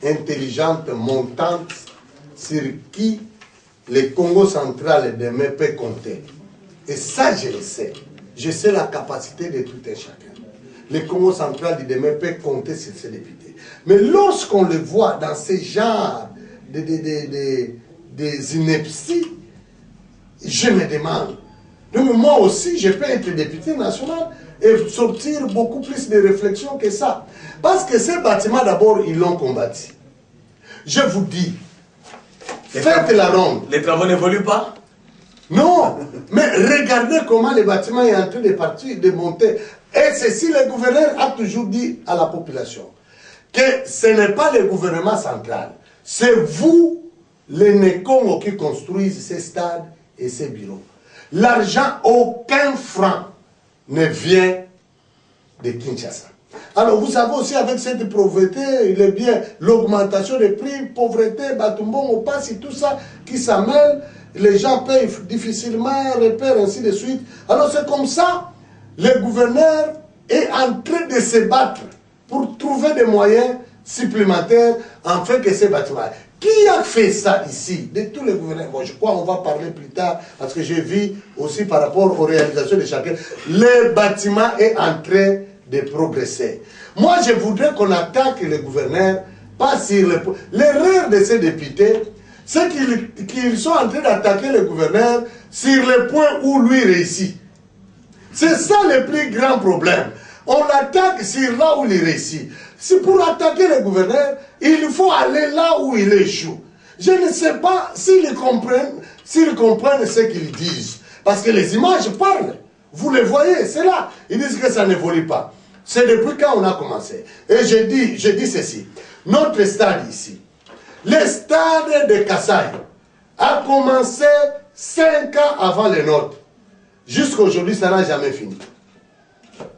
intelligente, montante, sur qui le Congo central demain peut compter. Et ça, je le sais. Je sais la capacité de tout un chacun. Le Congo central de demain peut compter sur ces députés. Mais lorsqu'on le voit dans ces genres des inepties, je me demande. Donc moi aussi, je peux être député national et sortir beaucoup plus de réflexions que ça. Parce que ces bâtiments, d'abord, ils l'ont combattu. Je vous dis, faites la ronde. Les travaux n'évoluent pas? Non, mais regardez comment le bâtiment est en train de partir, de monter. Et ceci, le gouverneur a toujours dit à la population que ce n'est pas le gouvernement central, c'est vous, les Nékongo, qui construisent ces stades et ces bureaux. L'argent, aucun franc ne vient de Kinshasa. Alors vous savez aussi avec cette pauvreté, il est bien l'augmentation des prix, pauvreté, Batumbon, Opassi, tout ça qui s'amène, les gens payent difficilement, repèrent, ainsi de suite. Alors c'est comme ça, le gouverneur est en train de se battre pour trouver des moyens supplémentaires afin que ces bâtiments... Qui a fait ça ici? De tous les gouverneurs. Bon, je crois qu'on va parler plus tard, parce que j'ai vu aussi par rapport aux réalisations de chacun. Le bâtiment est en train de progresser. Moi, je voudrais qu'on attaque le gouverneur, pas sur le... L'erreur de ces députés, c'est qu'ils sont en train d'attaquer le gouverneur sur le point où lui réussit. C'est ça le plus grand problème. On l'attaque sur là où il réussit. C'est pour attaquer le gouverneur, il faut aller là où il échoue. Je ne sais pas s'ils comprennent ce qu'ils disent. Parce que les images parlent. Vous les voyez, c'est là. Ils disent que ça n'évolue pas. C'est depuis quand on a commencé. Et je dis ceci. Notre stade ici, le stade de Kassai, a commencé 5 ans avant le nôtre. Jusqu'à aujourd'hui, ça n'a jamais fini.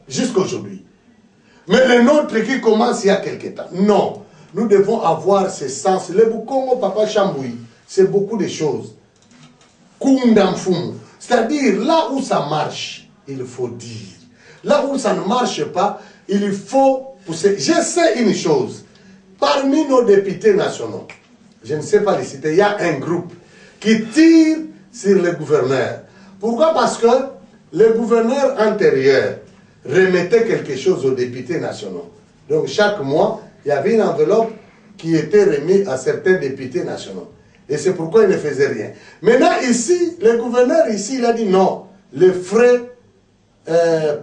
Jusqu'à aujourd'hui. Mais le nôtre qui commence il y a quelque temps. Non. Nous devons avoir ce sens. Le Bukongo Papa Chamboui, c'est beaucoup de choses. Kundamfumu. C'est-à-dire, là où ça marche, il faut dire. Là où ça ne marche pas, il faut pousser. Je sais une chose. Parmi nos députés nationaux, je ne sais pas les citer, il y a un groupe qui tire sur le gouverneur. Pourquoi? Parce que le gouverneur antérieur remettait quelque chose aux députés nationaux. Donc chaque mois, il y avait une enveloppe qui était remise à certains députés nationaux. Et c'est pourquoi il ne faisait rien. Maintenant ici, le gouverneur ici, il a dit non, les frais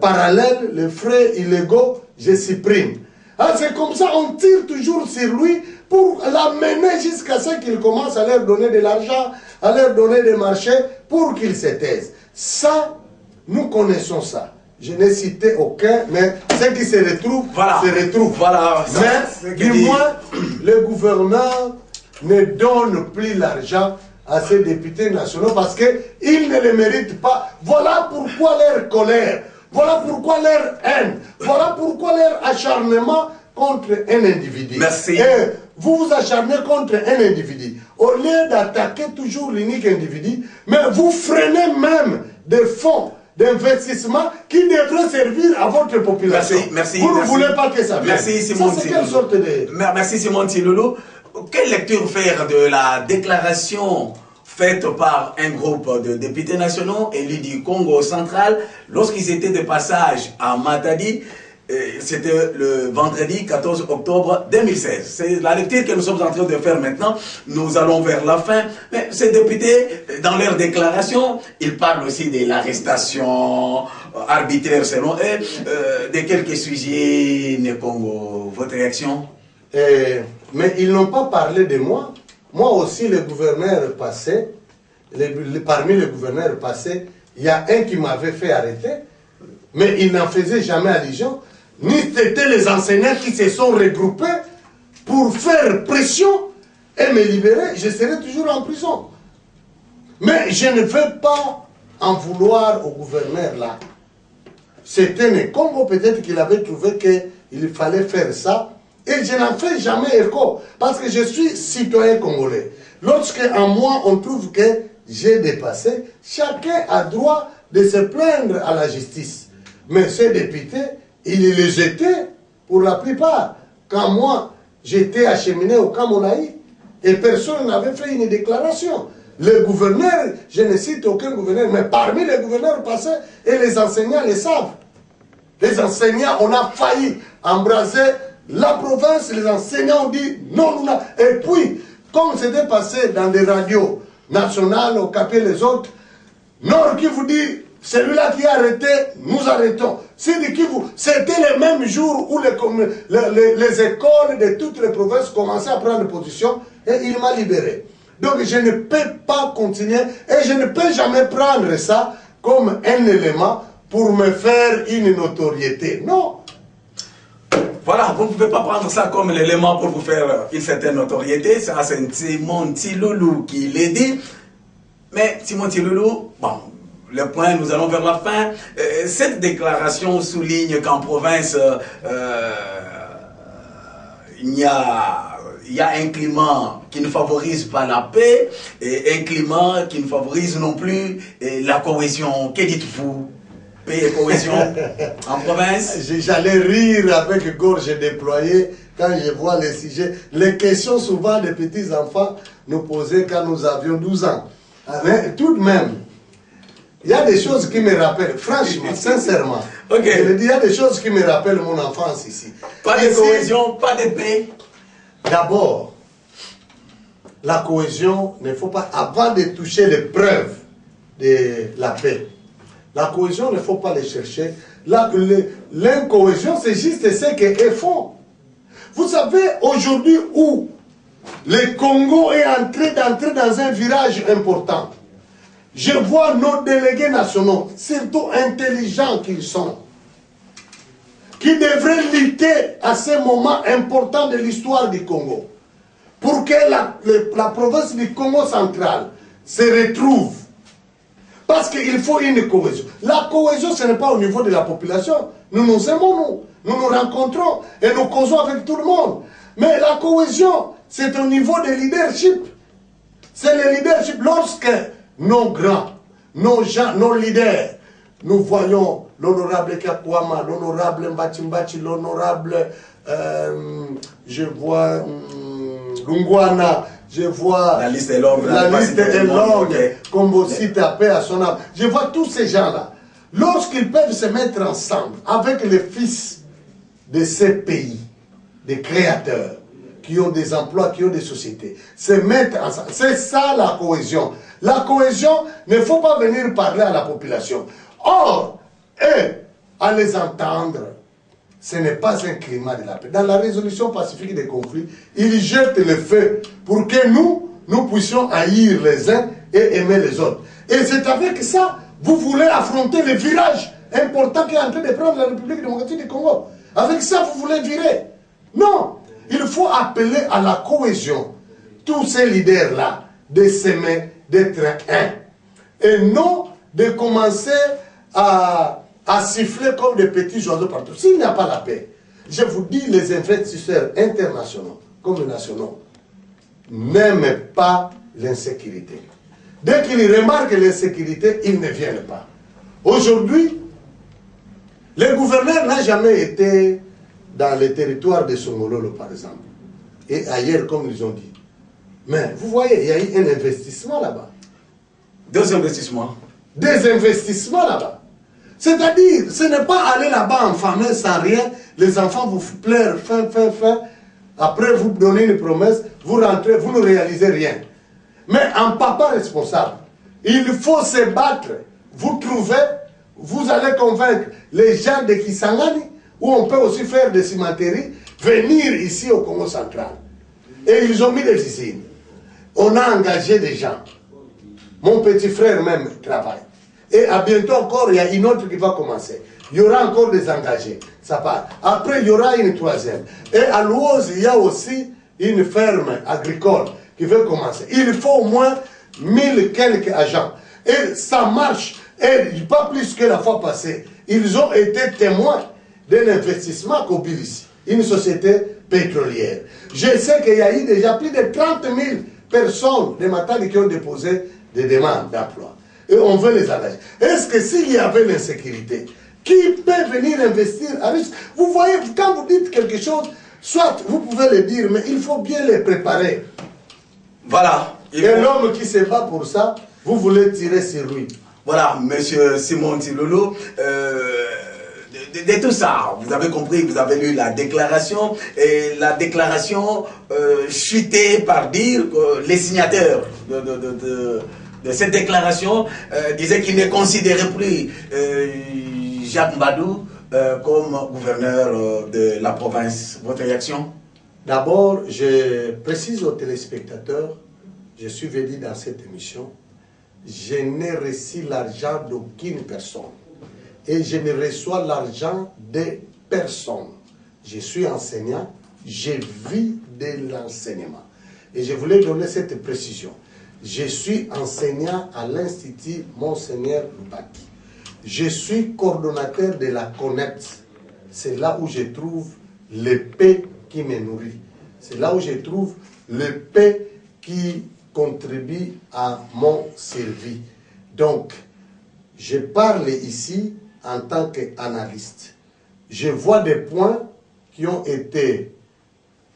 parallèles, les frais illégaux, je supprime. Ah, c'est comme ça, on tire toujours sur lui pour l'amener jusqu'à ce qu'il commence à leur donner de l'argent, à leur donner des marchés pour qu'ils se taisent. Ça, nous connaissons ça. Je n'ai cité aucun, mais ceux qui se retrouvent, voilà, se retrouvent. Voilà, mais du moins, le gouverneur ne donne plus l'argent à ces députés nationaux parce qu'ils ne le méritent pas. Voilà pourquoi leur colère, voilà pourquoi leur haine, voilà pourquoi leur acharnement contre un individu. Merci. Et vous vous acharnez contre un individu. Au lieu d'attaquer toujours l'unique individu, mais vous freinez même des fonds d'investissement qui devraient servir à votre population. Merci, vous ne voulez pas que ça vienne. Merci, Simon. Ça, c'est quelle sorte de... Merci, Simon Tiloulou. Quelle lecture faire de la déclaration faite par un groupe de députés nationaux élus du Congo central lorsqu'ils étaient de passage à Matadi? C'était le vendredi 14 octobre 2016. C'est la lecture que nous sommes en train de faire maintenant. Nous allons vers la fin. Mais ces députés, dans leur déclaration, ils parlent aussi de l'arrestation arbitraire selon eux, de quelques sujets du Congo. Votre réaction? Mais ils n'ont pas parlé de moi. Moi aussi, le gouverneur passé, parmi les gouverneurs passés, il y a un qui m'avait fait arrêter, mais il n'en faisait jamais allusion. Ni c'était les enseignants qui se sont regroupés pour faire pression et me libérer. Je serai toujours en prison. Mais je ne veux pas en vouloir au gouverneur là. C'était le Congo, peut-être qu'il avait trouvé qu'il fallait faire ça. Et je n'en fais jamais écho, parce que je suis citoyen congolais. Lorsque en moi on trouve que j'ai dépassé, chacun a droit de se plaindre à la justice. Mais ces députés, ils les étaient pour la plupart. Quand moi, j'étais acheminé au Camonaï, et personne n'avait fait une déclaration. Le gouverneur, je ne cite aucun gouverneur, mais parmi les gouverneurs passés, et les enseignants le savent. Les enseignants, on a failli embraser la province, les enseignants ont dit non, non. Et puis, comme c'était passé dans des radios nationales, au Capé les autres, Nord qui vous dit, celui-là qui a arrêté, nous arrêtons. C'était le même jour où les écoles de toutes les provinces commençaient à prendre position et il m'a libéré. Donc je ne peux pas continuer et je ne peux jamais prendre ça comme un élément pour me faire une notoriété. Non. Voilà, vous ne pouvez pas prendre ça comme l'élément pour vous faire une certaine notoriété. Ça, c'est Simon Tiloulou qui l'a dit. Mais Simon Tiloulou, bon, le point, nous allons vers la fin. Cette déclaration souligne qu'en province, il y a un climat qui ne favorise pas la paix et un climat qui ne favorise non plus la cohésion. Que dites-vous? Paix et cohésion en province? J'allais rire avec gorge déployée quand je vois les sujets, les questions souvent des petits enfants nous posaient quand nous avions 12 ans. Mais tout de même, il y a des choses qui me rappellent, franchement, sincèrement. Okay. Il y a des choses qui me rappellent mon enfance ici. Pas de cohésion, pas de paix. D'abord, la cohésion, il ne faut pas, avant de toucher les preuves de la paix, la cohésion, il ne faut pas les chercher. L'incohésion, c'est juste ce qu'elles font. Vous savez, aujourd'hui où le Congo est en train d'entrer dans un virage important, je vois nos délégués nationaux, surtout intelligents qu'ils sont, qui devrait lutter à ce moment important de l'histoire du Congo pour que la province du Congo central se retrouve. Parce qu'il faut une cohésion. La cohésion, ce n'est pas au niveau de la population. Nous nous aimons, nous nous rencontrons et nous causons avec tout le monde. Mais la cohésion, c'est au niveau du leadership. C'est le leadership. Lorsque nos grands, nos gens, nos leaders, nous voyons l'honorable Kakwama, l'honorable Mbachi, l'honorable, je vois Lungwana, je vois la liste est longue, Kombosi tapé à son âme. Je vois tous ces gens-là. Lorsqu'ils peuvent se mettre ensemble avec les fils de ces pays, des créateurs, qui ont des emplois, qui ont des sociétés, se mettre ensemble. C'est ça la cohésion. La cohésion, il ne faut pas venir parler à la population. Or, à les entendre, ce n'est pas un climat de la paix. Dans la résolution pacifique des conflits, ils jettent le feu pour que nous puissions haïr les uns et aimer les autres. Et c'est avec ça, vous voulez affronter le virage important qu'est en train de prendre la République démocratique du Congo. Avec ça, vous voulez virer. Non, il faut appeler à la cohésion. Tous ces leaders-là, de s'aimer, d'être un. Et non de commencer à siffler comme des petits oiseaux partout. S'il n'y a pas la paix, je vous dis, les investisseurs internationaux comme nationaux n'aiment pas l'insécurité. Dès qu'ils remarquent l'insécurité, ils ne viennent pas. Aujourd'hui, le gouverneur n'a jamais été dans le territoire de Songololo, par exemple, et ailleurs, comme ils ont dit. Mais vous voyez, il y a eu un investissement là-bas. Des investissements. Des investissements là-bas. C'est-à-dire, ce n'est pas aller là-bas en famille sans rien, les enfants vous pleurent, fin. Après, vous donnez une promesse, vous rentrez, vous ne réalisez rien. Mais en papa responsable, il faut se battre. Vous trouvez, vous allez convaincre les gens de Kisangani, où on peut aussi faire des cimenteries, venir ici au Congo central. Et ils ont mis des usines. On a engagé des gens. Mon petit frère même travaille. Et à bientôt encore, il y a une autre qui va commencer. Il y aura encore des engagés. Ça part. Après, il y aura une troisième. Et à Louose, il y a aussi une ferme agricole qui veut commencer. Il faut au moins 1000 quelques agents. Et ça marche. Et pas plus que la fois passée. Ils ont été témoins d'un investissement Kobilis, une société pétrolière. Je sais qu'il y a eu déjà plus de 30 000 personnes de Matadi qui ont déposé des demandes d'emploi. Et on veut les engager. Est-ce que s'il y avait l'insécurité, qui peut venir investir à risque? Vous voyez, quand vous dites quelque chose, soit vous pouvez le dire, mais il faut bien les préparer. Voilà. Et l'homme qui se bat pour ça, vous voulez tirer sur lui. Voilà, monsieur Simon Tilolo, de tout ça, vous avez compris, vous avez lu la déclaration, et la déclaration chutait par dire que les signataires de cette déclaration disaient qu'ils ne considéraient plus Jacques Mbadou comme gouverneur de la province. Votre réaction? D'abord, je précise aux téléspectateurs, je suis venu dans cette émission, je n'ai reçu l'argent d'aucune personne. Et je ne reçois l'argent de personne. Je suis enseignant, je vis de l'enseignement. Et je voulais donner cette précision. Je suis enseignant à l'Institut Monseigneur Lubaki. Je suis coordonnateur de la CONEPS. C'est là où je trouve le paix qui me nourrit. C'est là où je trouve le paix qui contribue à mon service. Donc, je parle ici en tant qu'analyste. Je vois des points qui ont été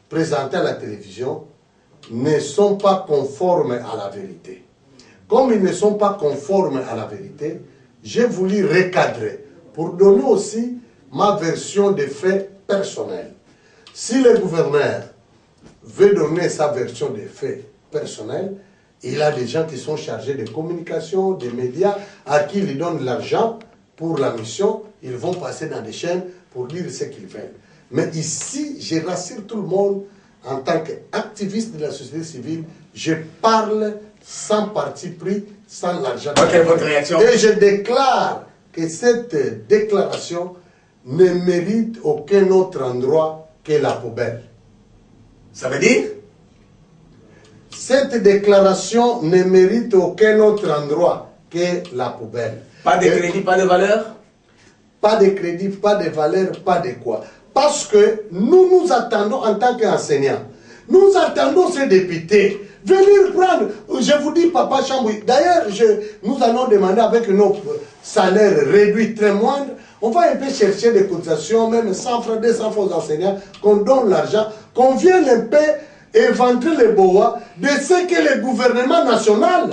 présentés à la télévision ne sont pas conformes à la vérité. Comme ils ne sont pas conformes à la vérité, j'ai voulu recadrer pour donner aussi ma version des faits personnels. Si le gouverneur veut donner sa version des faits personnels, il a des gens qui sont chargés de communication, des médias, à qui il donne l'argent pour la mission, ils vont passer dans des chaînes pour dire ce qu'ils veulent. Mais ici, je rassure tout le monde, en tant qu'activiste de la société civile, je parle sans parti pris, sans l'argent. Ok, votre réaction? Et je déclare que cette déclaration ne mérite aucun autre endroit que la poubelle. Ça veut dire? Cette déclaration ne mérite aucun autre endroit que la poubelle. Pas de crédit, pas de valeur? Pas de crédit, pas de valeur, pas de quoi. Parce que nous attendons en tant qu'enseignants, nous attendons ces députés venir prendre. Je vous dis, Papa Chamboui, d'ailleurs, nous allons demander avec nos salaires réduits très moindres, on va un peu chercher des cotisations, même 100 francs, 200 francs aux enseignants, qu'on donne l'argent, qu'on vienne un peu éventrer les boas de ce que le gouvernement national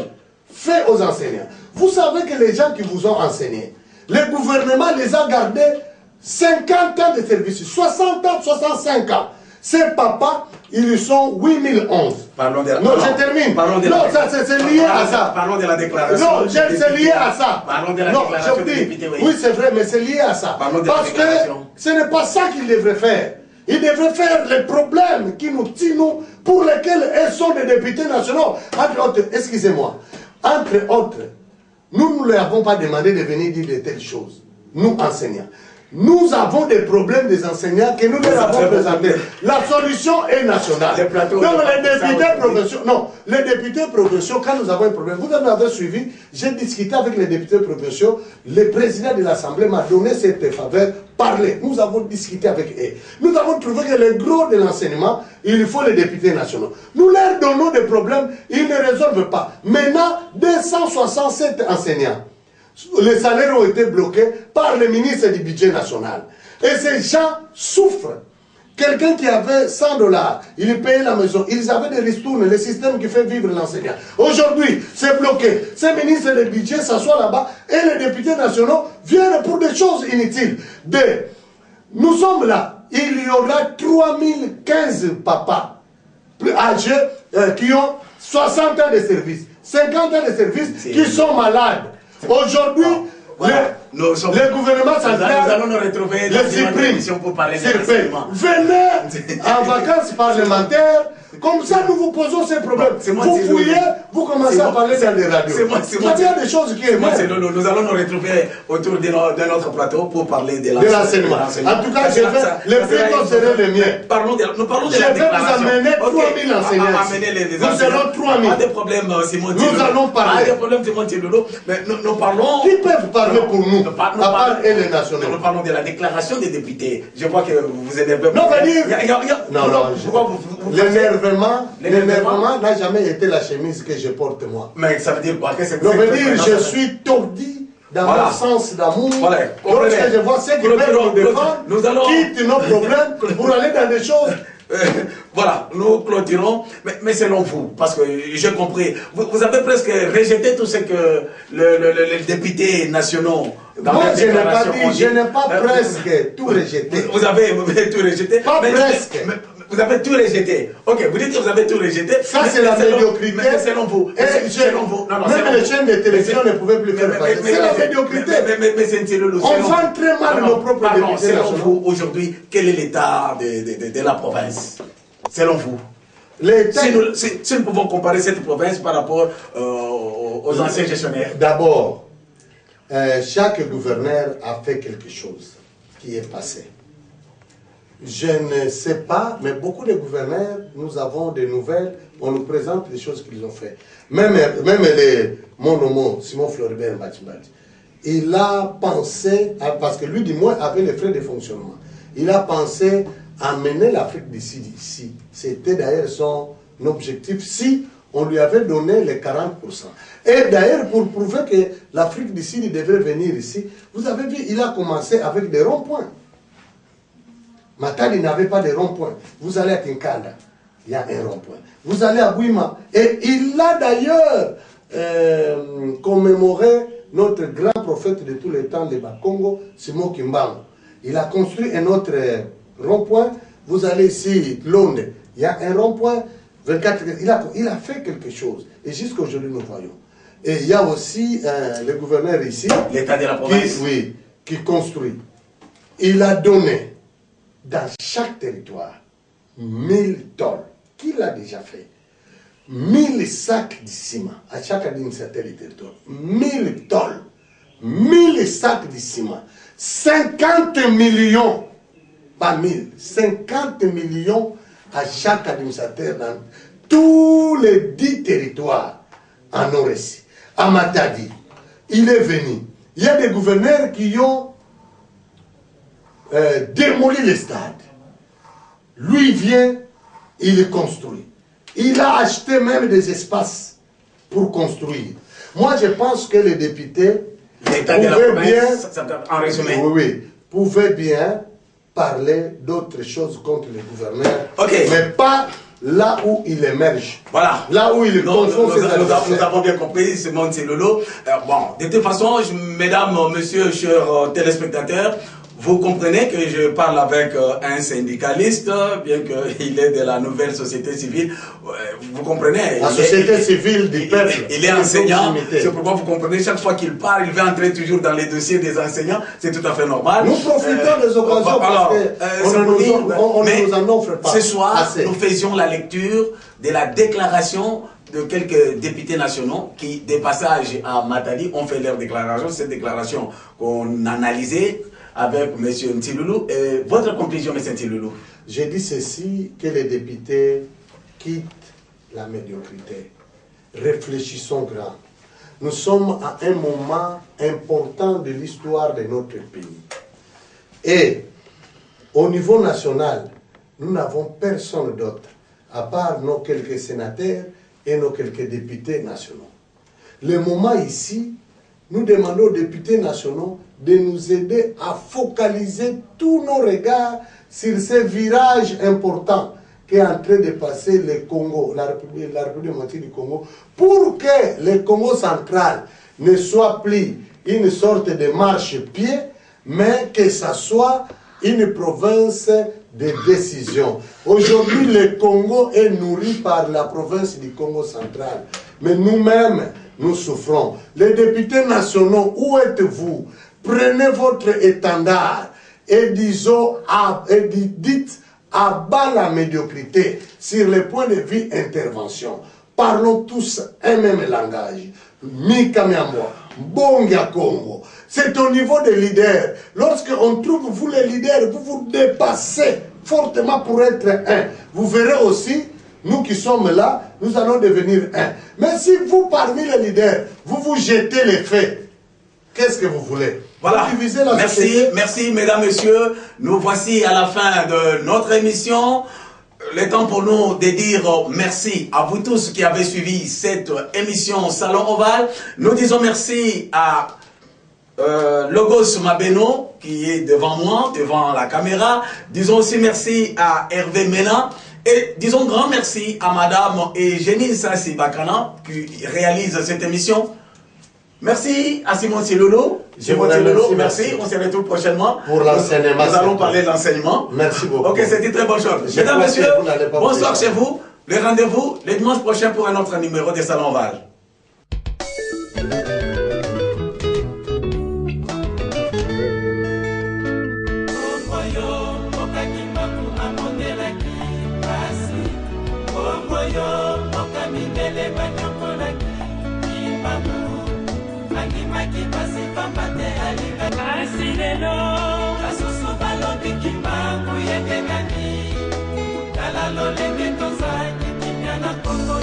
fait aux enseignants. Vous savez que les gens qui vous ont enseigné, le gouvernement les a gardés 50 ans de service, 60 ans, 65 ans. Ces papas, ils sont 8011. Parlons de la... Non, je termine. Non, ça c'est lié à ça. Parlons de la déclaration. Non, c'est lié à ça. Parlons de la déclaration des députés. Oui, c'est vrai, mais c'est lié à ça. Parce que ce n'est pas ça qu'ils devraient faire. Ils devraient faire les problèmes qui nous tuent, nous, pour lesquels elles sont des députés nationaux. Entre autres, excusez-moi, entre autres, nous ne leur avons pas demandé de venir dire de telles choses. Nous, enseignants. Nous avons des problèmes des enseignants que nous leur avons présentés. La solution est nationale. Donc les députés provinciaux, non, les députés provinciaux, quand nous avons un problème, vous en avez suivi, j'ai discuté avec les députés provinciaux, le président de l'Assemblée m'a donné cette faveur, parler. Nous avons discuté avec eux. Nous avons trouvé que le gros de l'enseignement, il faut les députés nationaux. Nous leur donnons des problèmes, ils ne résolvent pas. Maintenant, 267 enseignants. Les salaires ont été bloqués par le ministre du budget national. Et ces gens souffrent. Quelqu'un qui avait 100 $, il payait la maison, ils avaient des ristournes, le système qui fait vivre l'enseignant. Aujourd'hui, c'est bloqué. Ce ministre du budget s'assoit là-bas et les députés nationaux viennent pour des choses inutiles. Nous sommes là, il y aura 3015 papas plus âgés qui ont 60 ans de service, 50 ans de service, qui sont malades. Aujourd'hui, le gouvernement central, nous allons nous retrouver dans une émission pour parler de l'enseignement. Venez en vacances parlementaires, comme ça nous vous posons ces problèmes. Vous fouillez, vous commencez à parler dans les radios. Il y a des choses qui émergent. Nous allons nous retrouver autour de notre plateau pour parler de l'enseignement. En tout cas, les précoces seront les miens. Nous parlons de la déclaration. Je vais vous amener 3000 enseignants. Nous serons 3000. Pas de problème, Simon. Nous allons parler. Pas de problème, Simon Tilolo. Mais nous parlons... Qui peuvent parler pour nous, à part et les nationaux? Nous parlons de la déclaration des députés. Je vois que vous énervez. Non, va dire... Non, l'énervement n'a jamais été la chemise que je porte moi. Mais ça veut dire quoi? Non, veut dire je suis tordi dans mon sens d'amour. Lorsque je vois ceux qui peuvent nous défendre, quitte nos problèmes pour aller dans des choses... Voilà, nous clôturons, mais selon vous, parce que j'ai compris, vous avez presque rejeté tout ce que les députés nationaux dans moi, la déclaration je n'ai pas presque tout rejeté. Vous avez tout rejeté. Pas presque. Vous avez tout rejeté. Ok, vous dites que vous avez tout rejeté. Ça, c'est la médiocrité. Mais selon vous. Selon vous. Même les chaînes de télévision ne pouvaient plus faire passer. C'est la médiocrité. Mais c'est Ntilolo. On vend très mal nos propres députés. Selon vous, aujourd'hui, quel est l'état de la province? Selon vous. Si nous pouvons comparer cette province par rapport aux anciens gestionnaires. D'abord, chaque gouverneur a fait quelque chose qui est passé. Je ne sais pas, mais beaucoup de gouverneurs, nous avons des nouvelles, on nous présente des choses qu'ils ont fait. Même mon homo, Simon Floribert Mbachimbachi, il a pensé, parce que lui du moins avait les frais de fonctionnement, il a pensé à mener l'Afrique d'ici. C'était d'ailleurs son objectif si on lui avait donné les 40%. Et d'ailleurs, pour prouver que l'Afrique d'ici devrait venir ici, vous avez vu, il a commencé avec des ronds-points. Matadi n'avait pas de rond-point. Vous allez à Tinkanda, il y a un rond-point. Vous allez à Bouima. Et il a d'ailleurs commémoré notre grand prophète de tous les temps, le Bakongo, Simon Kimbangu. Il a construit un autre rond-point. Vous allez ici, Londres, il y a un rond-point. 24, il a fait quelque chose. Et jusqu'à aujourd'hui, nous voyons. Et il y a aussi le gouverneur ici. L'État de la province. Qui construit. Il a donné dans chaque territoire 1000 tonnes. Qui l'a déjà fait? 1000 sacs de ciment à chaque administrateur du territoire. 1000 tonnes. 1000 sacs de ciment. 50 millions, pas 1000, 50 millions à chaque administrateur dans tous les 10 territoires en ont reçu. À Matadi, il est venu. Il y a des gouverneurs qui ont démoli les stades. Lui vient, il construit. Il a acheté même des espaces pour construire. Moi, je pense que les députés pouvaient bien parler d'autres choses contre les gouverneurs, mais pas là où il émerge. Voilà. Là où il confond ses adversaires. Nous avons bien compris, c'est mon Lolo. Bon, de toute façon, mesdames, messieurs, chers téléspectateurs, vous comprenez que je parle avec un syndicaliste, bien qu'il est de la nouvelle société civile. Vous comprenez? La société civile du peuple. Il est enseignant. C'est pourquoi vous comprenez, chaque fois qu'il parle, il va entrer toujours dans les dossiers des enseignants. C'est tout à fait normal. Nous profitons des occasions parce qu'on ne nous en offre pas. Ce soir, nous faisions la lecture de la déclaration de quelques députés nationaux qui, des passages à Matadi, ont fait leur déclaration. Cette déclaration qu'on analysait avec M. Ntiloulou. Votre conclusion, M. Ntiloulou? J'ai dit ceci, que les députés quittent la médiocrité. Réfléchissons grand. Nous sommes à un moment important de l'histoire de notre pays. Et au niveau national, nous n'avons personne d'autre, à part nos quelques sénateurs et nos quelques députés nationaux. Le moment ici, nous demandons aux députés nationaux de nous aider à focaliser tous nos regards sur ce virage important qui est en train de passer le Congo, la République démocratique du Congo, pour que le Congo central ne soit plus une sorte de marche-pied, mais que ça soit une province de décision. Aujourd'hui, le Congo est nourri par la province du Congo central, mais nous-mêmes, nous souffrons. Les députés nationaux, où êtes-vous? Prenez votre étendard et disons, dites à bas la médiocrité sur le point de vue intervention. Parlons tous un même langage. Mikamiamwa, Bonga Congo. C'est au niveau des leaders. Lorsqu'on trouve vous les leaders, vous vous dépassez fortement pour être un. Vous verrez aussi, nous qui sommes là, nous allons devenir un. Mais si vous, parmi les leaders, vous vous jetez les faits, qu'est-ce que vous voulez? Voilà. Merci, mesdames, messieurs. Nous voici à la fin de notre émission. Le temps pour nous de dire merci à vous tous qui avez suivi cette émission Salon Oval. Nous disons merci à Logos Mabeno qui est devant moi, devant la caméra. Disons aussi merci à Hervé Mena. Et disons grand merci à Madame Eugénie Sassi Bakana qui réalise cette émission. Merci à Simon Ntiloulou. Merci. On se retrouve prochainement. Pour l'enseignement. Nous allons parler de l'enseignement. Merci beaucoup. Ok, c'était très bonne chose. Mesdames, messieurs, bonsoir chez vous. Le rendez-vous le dimanche prochain pour un autre numéro des Salons Oval. Kasusu balobi kimbangu yekengani Kala lolenge tozaki kimya na Kongo